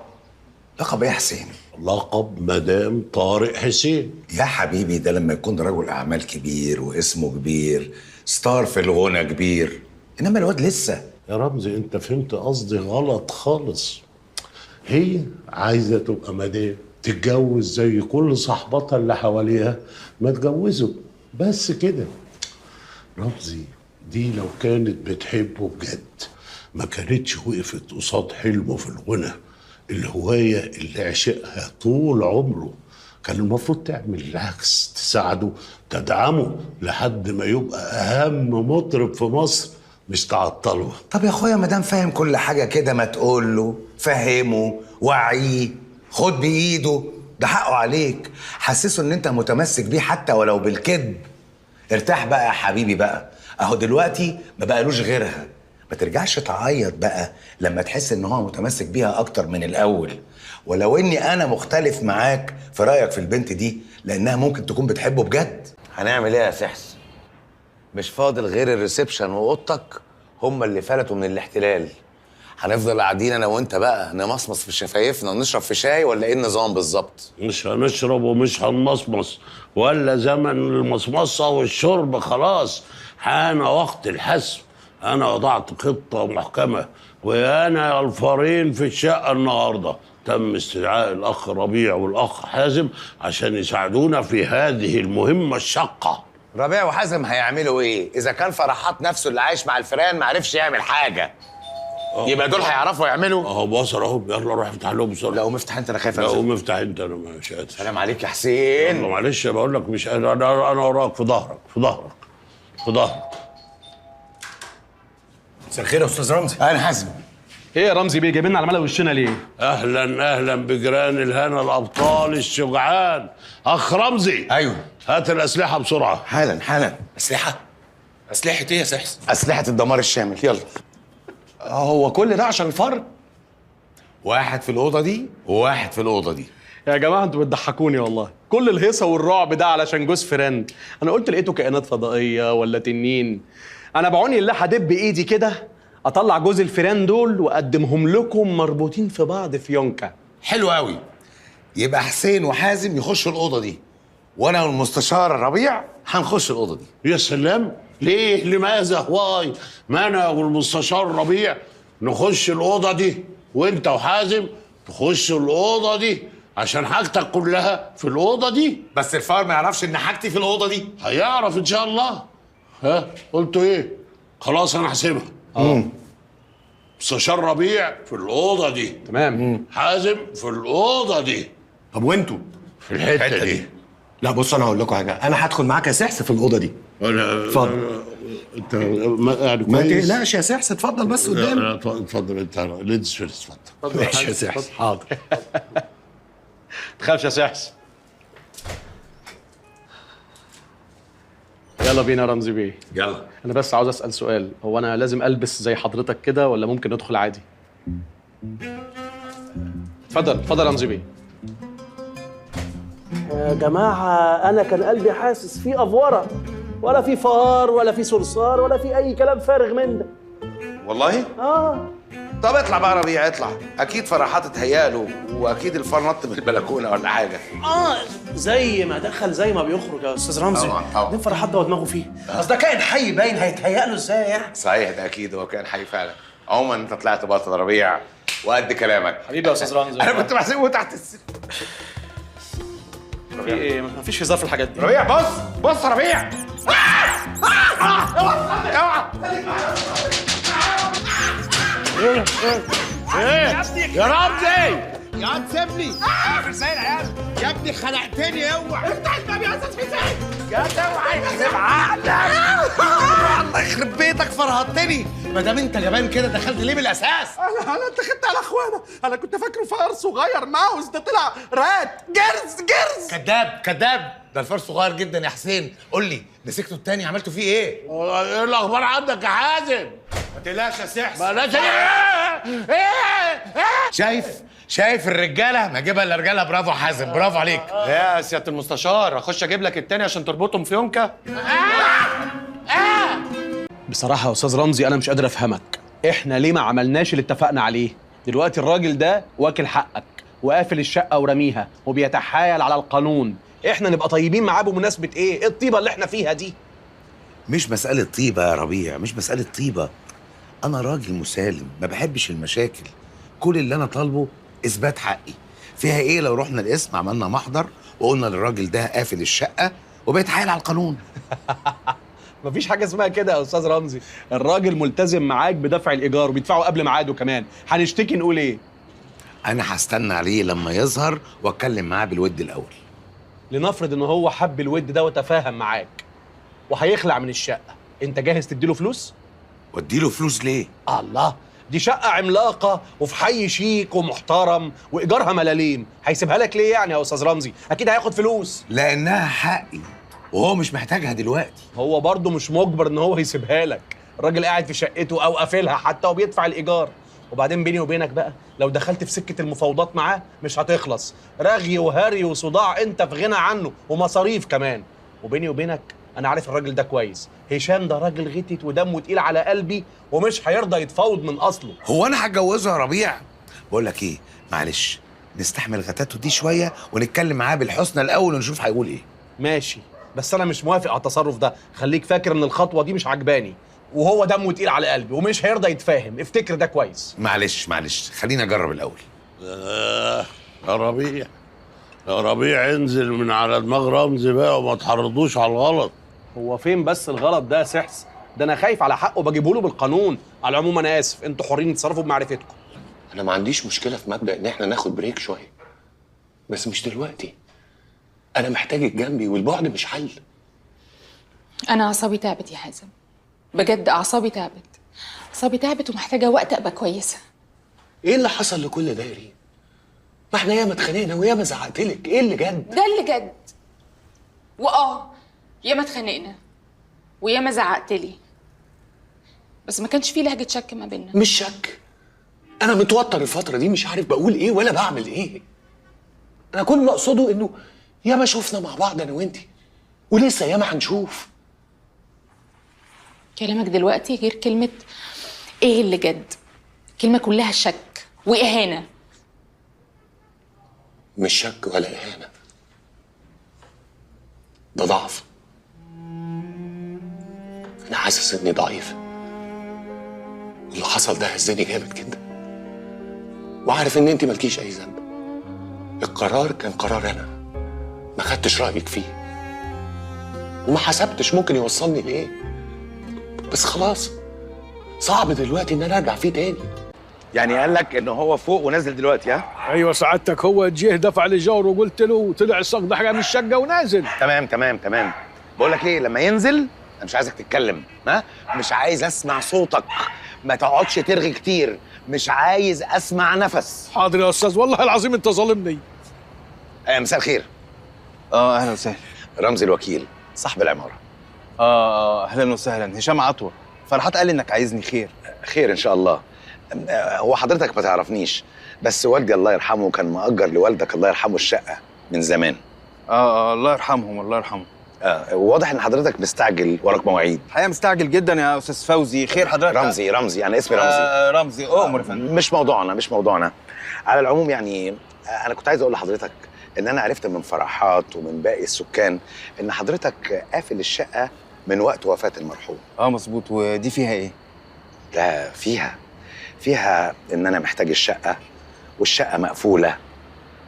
لقب ايه يا حسين؟ لقب مدام طارق حسين. يا حبيبي ده لما يكون رجل اعمال كبير واسمه كبير، ستار في الغنى كبير، انما الواد لسه. يا رمزي انت فهمت قصدي غلط خالص. هي عايزه تبقى مدام تتجوز زي كل صاحباتها اللي حواليها ما اتجوزوا، بس كده. رمزي دي لو كانت بتحبه بجد ما كانتش وقفت قصاد حلمه في الغنى، الهواية اللي عشقها طول عمره. كان المفروض تعمل العكس، تساعده تدعمه لحد ما يبقى أهم مطرب في مصر، مش تعطله. طب يا اخويا ما دام فاهم كل حاجه كده ما تقول له، فهمه، وعيه، خد بايده، ده حقه عليك، حسسه ان انت متمسك بيه حتى ولو بالكذب. ارتاح بقى يا حبيبي بقى، اهو دلوقتي ما بقالوش غيرها، ما ترجعش تعيط بقى لما تحس ان هو متمسك بيها اكتر من الاول. ولو اني انا مختلف معاك في رايك في البنت دي لانها ممكن تكون بتحبه بجد. هنعمل ايه يا سحس؟ مش فاضل غير الريسبشن واوضتك هما اللي فلتوا من الاحتلال. هنفضل قاعدين انا وانت بقى نمصمص في شفايفنا ونشرب في شاي ولا ايه النظام بالظبط؟ مش هنشرب ومش هنمصمص ولا زمن المصمصه والشرب، خلاص حان وقت الحسم. انا وضعت خطه محكمه وانا الفارين في الشقه النهارده. تم استدعاء الاخ ربيع والاخ حازم عشان يساعدونا في هذه المهمه الشاقه. ربيع وحازم هيعملوا ايه؟ اذا كان فرحات نفسه اللي عايش مع الفيران ما عرفش يعمل حاجه، يبقى دول هيعرفوا يعملوا؟ اهو بصر اهو، يلا روح افتح لهم بسرعه. لا قوم افتح انت، انا خايف لا قوم افتح انت، انا مش قادر. سلام عليك يا حسين. يلا معلش بقول لك مش قادر، انا وراك في ظهرك في ظهرك في ظهرك. مساء الخير يا استاذ رمزي. انا حازم. ايه يا رمزي بيه جايبيننا على ملا وشنا ليه؟ اهلا اهلا بجيران الهنا الابطال الشجعان. اخ رمزي. ايوه. هات الاسلحه بسرعه. حالا حالا. اسلحه؟ اسلحه ايه يا سحس؟ اسلحه الدمار الشامل، يلا. هو كل ده عشان الفر؟ واحد في الاوضه دي وواحد في الاوضه دي. يا جماعه انتوا بتضحكوني والله، كل الهيصه والرعب ده علشان جوز فيران. انا قلت لقيته كائنات فضائيه ولا تنين. انا بعوني الله هدب ايدي كده اطلع جوز الفيران دول واقدمهم لكم مربوطين في بعض في يونكا. حلو قوي. يبقى حسين وحازم يخشوا الاوضه دي، وانا والمستشار ربيع هنخش الاوضه دي. يا سلام، ليه؟ لماذا؟ واي ما انا والمستشار ربيع نخش الاوضه دي وانت وحازم تخشوا الاوضه دي عشان حاجتك كلها في الاوضه دي. بس الفار ما يعرفش ان حاجتي في الاوضه دي. هيعرف ان شاء الله. ها قلتوا ايه؟ خلاص انا هحسبها. مستشار ربيع في الاوضه دي، تمام. حازم في الاوضه دي. طب وانتوا؟ في الحته دي. لا بص انا هقول لكم حاجه، انا هدخل معاك يا سحس في الاوضه دي. اتفضل. انت يعني ما كويس؟ تقلقش يا سحس، اتفضل بس قدام. اتفضل انت ليدز فيرست. اتفضل. ماشي يا سحس، حاضر. تخافش يا سحس. يلا بينا يا رمزي بيه. يلا. انا بس عاوز اسال سؤال، هو انا لازم البس زي حضرتك كده ولا ممكن ندخل عادي؟ اتفضل يا رمزي بيه. يا جماعه انا كان قلبي حاسس في افوره، ولا في فار ولا في صرصار ولا في اي كلام فارغ من ده. والله؟ طب اطلع بقى ربيع، اطلع. اكيد فرحات اتهيأله، واكيد الفار نط من البلكونه ولا حاجه. زي ما دخل زي ما بيخرج يا استاذ رمزي. طبعا. دي فرحات ده ودماغه فيه. اصل ده كائن حي باين، هيتهيأ له ازاي يعني؟ صحيح، ده اكيد هو كان حي فعلا. عموما انت طلعت بطل ربيع وقد كلامك. حبيبي يا استاذ رمزي. انا كنت بحسبه تحت السن. في ايه؟ مفيش هزار في الحاجات دي. ربيع بص يا ربيع. اوعى. ايه يا رمزي؟ يا عم سيبني. اقفل زي العيال. يا ابني خنقتني. اوعى افتح الباب يا استاذ حسين. يا اوعى يخرب عقلك. الله يخرب بيتك، فرهطتني. ما دام انت جبان كده دخلت ليه من الاساس؟ انا اتخذت على اخوانا، انا كنت فاكره فار صغير ماوس، ده طلع رات جرز. كداب. ده الفار صغير جدا يا حسين. قول لي مسكته التاني عملتوا فيه ايه؟ ايه الاخبار عندك يا حازم؟ ما تقلقش يا سحس. بلاش. شايف الرجاله ما جيبها الا رجاله. برافو حازم، برافو عليك. يا سياده المستشار، اخش اجيب لك التاني عشان تربطهم في يونكا؟ بصراحه يا استاذ رمزي انا مش قادر افهمك، احنا ليه ما عملناش اللي اتفقنا عليه؟ دلوقتي الراجل ده واكل حقك وقافل الشقه ورميها وبيتحايل على القانون، احنا نبقى طيبين معاه بمناسبه ايه؟ ايه الطيبه اللي احنا فيها دي؟ مش مساله طيبه يا ربيع، مش مساله طيبه. انا راجل مسالم، ما بحبش المشاكل. كل اللي انا طالبه اثبات حقي. فيها ايه لو رحنا القسم عملنا محضر وقلنا للراجل ده قافل الشقه وبيتحايل على القانون؟ مفيش حاجه اسمها كده يا استاذ رمزي، الراجل ملتزم معاك بدفع الايجار وبيدفعه قبل ميعاده كمان، هنشتكي نقول ايه؟ انا هستنى عليه لما يظهر واتكلم معاه بالود الاول. لنفرض ان هو حب الود ده وتفاهم معاك وهيخلع من الشقه، انت جاهز تديله فلوس؟ واديله فلوس ليه؟ الله، دي شقه عملاقه وفي حي شيك ومحترم وايجارها ملاليم، هيسيبها لك ليه يعني يا استاذ رمزي؟ اكيد هياخد فلوس. لانها حقي وهو مش محتاجها دلوقتي. هو برضه مش مجبر ان هو يسيبها لك، الراجل قاعد في شقته او قافلها حتى وبيدفع الايجار. وبعدين بيني وبينك بقى لو دخلت في سكه المفاوضات معاه مش هتخلص، رغي وهري وصداع انت في غنى عنه ومصاريف كمان. وبيني وبينك انا عارف الراجل ده كويس، هشام ده راجل غتت ودمه تقيل على قلبي ومش هيرضى يتفاوض من اصله. هو انا هتجوزه يا ربيع؟ بقول لك ايه، معلش نستحمل غتاته دي شويه ونتكلم معاه بالحسنى الاول ونشوف هيقول ايه. ماشي، بس انا مش موافق على التصرف ده، خليك فاكر ان الخطوه دي مش عجباني، وهو دمه تقيل على قلبي ومش هيرضى يتفاهم، افتكر ده كويس. معلش خلينا نجرب الاول. يا ربيع انزل من على دماغ رمزي بقى وما تحرضوش على الغلط. هو فين بس الغلط ده يا سحس؟ ده انا خايف على حقه بجيبه له بالقانون. على العموم انا اسف، انتوا حرين تتصرفوا بمعرفتكم. انا ما عنديش مشكله في مبدا ان احنا ناخد بريك شويه، بس مش دلوقتي. انا محتاجك جنبي والبعد مش حل. انا اعصابي تعبت يا حازم، بجد اعصابي تعبت ومحتاجه وقت ابقى كويسه. ايه اللي حصل لكل ده يا ريم؟ ما احنا ياما اتخانقنا وياما زعقتلك، ايه اللي جد؟ ده اللي جد. ياما اتخانقنا وياما زعقتلي، بس ما كانش فيه لهجه شك ما بيننا. مش شك، انا متوتر الفتره دي، مش عارف بقول ايه ولا بعمل ايه. انا كل اللي اقصده انه ياما شوفنا مع بعض انا وانتي، ولسه ياما هنشوف. كلامك دلوقتي غير كلمة ايه اللي جد. كلمة كلها شك وإهانة. مش شك ولا إهانة، ده ضعف. أنا حاسس إني ضعيف، واللي حصل ده هزني جامد جدا، وعارف إن أنت مالكيش أي ذنب. القرار كان قرار أنا، ما خدتش رأيك فيه وما حسبتش ممكن يوصلني لإيه، بس خلاص صعب دلوقتي إن أنا أرجع فيه تاني. يعني قال لك ان هو فوق ونازل دلوقتي؟ ها؟ ايوه سعادتك، هو جه دفع لي جار وقلت له وطلع الصاغ ده حاجه من الشقه ونازل. تمام. بقول لك ايه، لما ينزل انا مش عايزك تتكلم، ها؟ مش عايز اسمع صوتك، ما تقعدش ترغي كتير، مش عايز اسمع نفس. حاضر يا استاذ، والله العظيم انت ظالمني. مساء الخير. اهلا وسهلا. رمزي الوكيل صاحب العماره. اهلا وسهلا. هشام عطوه. فرحات قال انك عايزني. خير ان شاء الله. هو حضرتك ما تعرفنيش، بس والدي الله يرحمه كان مأجر لوالدك الله يرحمه الشقه من زمان. الله يرحمهم الله يرحمهم. واضح ان حضرتك مستعجل، وراك مواعيد. الحقيقه مستعجل جدا يا استاذ فوزي. خير حضرتك؟ رمزي انا اسمي رمزي. رمزي اؤمر يا فندم. مش موضوعنا. على العموم يعني انا كنت عايز اقول لحضرتك ان انا عرفت من فرحات ومن باقي السكان ان حضرتك قافل الشقه من وقت وفاه المرحوم. مظبوط. ودي فيها ايه؟ لا فيها ان انا محتاج الشقه، والشقه مقفوله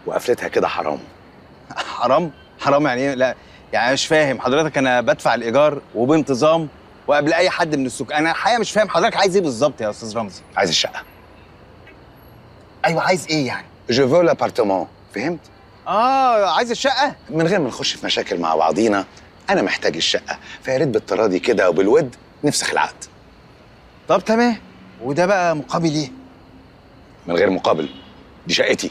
وقفلتها كده حرام. حرام يعني ايه؟ لا يعني مش فاهم حضرتك. انا بدفع الايجار وبانتظام وقبل اي حد من السكان. انا الحقيقه مش فاهم حضرتك عايز ايه بالظبط يا استاذ رمزي. عايز الشقه. ايوه عايز ايه يعني؟ جو فو لابارتمون، فهمت؟ عايز الشقه. من غير ما نخش في مشاكل مع بعضينا، انا محتاج الشقه، فيا ريت بالتراضي كده وبالود نفسخ العقد. طب تمام. وده بقى مقابل ايه؟ من غير مقابل، دي شقتي.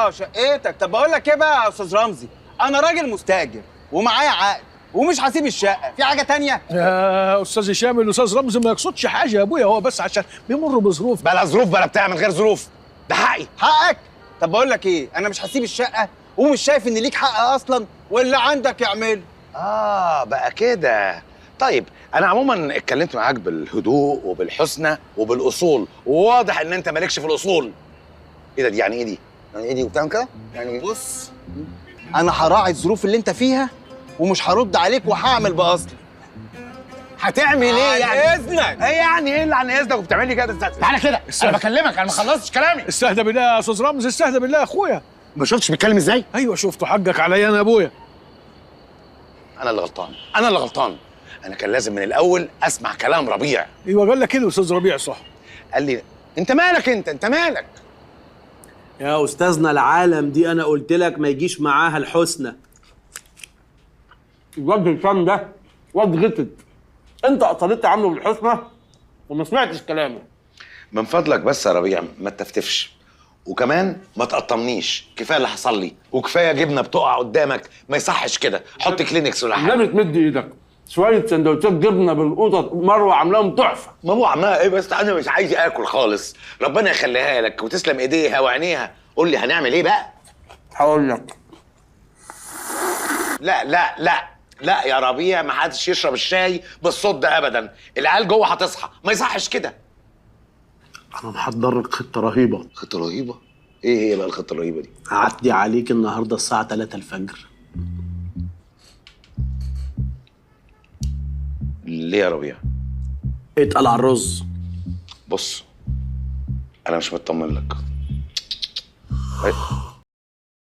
شقتك. طب بقول لك ايه بقى يا استاذ رمزي، انا راجل مستاجر ومعايا عقد ومش هسيب الشقه. في حاجه تانية؟ يا استاذ هشام، الاستاذ رمزي ما يقصدش حاجه يا ابويا، هو بس عشان بيمر بظروف. بلا ظروف بلا بتاع، من غير ظروف، ده حقي. حقك؟ طب بقول لك ايه، انا مش هسيب الشقه ومش شايف ان ليك حق اصلا، واللي عندك يعمل. بقى كده. طيب انا عموما اتكلمت معاك بالهدوء وبالحسنى وبالاصول، وواضح ان انت مالكش في الاصول. ايه ده؟ دي يعني ايه دي؟ يعني ايه دي وبتعمل كده؟ يعني بص، انا هراعي الظروف اللي انت فيها ومش هرد عليك وهعمل باصلي. هتعمل ايه يعني؟ عن اذنك. ايه يعني ايه اللي عن اذنك وبتعمل لي كده؟ تعالى كده، انا بكلمك، انا ما خلصتش كلامي. استهدى بالله يا استاذ رمزي، استهدى بالله يا اخويا. ما شفتش بيتكلم ازاي؟ ايوه شفته، حقك عليا انا يا ابويا. انا اللي غلطان. انا كان لازم من الاول اسمع كلام ربيع. ايوه قال لك كده استاذ ربيع، صح. قال لي انت مالك، انت مالك يا استاذنا؟ العالم دي انا قلت لك ما يجيش معاها الحسنى. الواد هشام ده واد غتت، انت اصريت عنه بالحسنى وما سمعتش كلامه. من فضلك بس يا ربيع ما تفتفش، وكمان ما تقطمنيش. كفايه اللي حصل لي، وكفايه جبنه بتقع قدامك، ما يصحش كده. حط كلينكس ولا حاجه. ليه بتمد ايدك؟ شويه سندوتشات جبنه بالقطط مروه عاملاهم تحفه. ماما عاملاها ايه بس؟ انا مش عايز اكل خالص. ربنا يخليها لك وتسلم ايديها وعينيها. قول لي هنعمل ايه بقى؟ هقول لك. لا يا ربيع، ما حدش يشرب الشاي بالصوت ده ابدا. العيال جوه هتصحى، ما يصحش كده. انا محضر لك خطه رهيبه. خطه رهيبه؟ ايه هي بقى الخطه الرهيبه دي؟ هعدي عليك النهارده الساعه 3 الفجر. ليه يا ربيع؟ اتقل على الرز. بص، انا مش مطمن لك.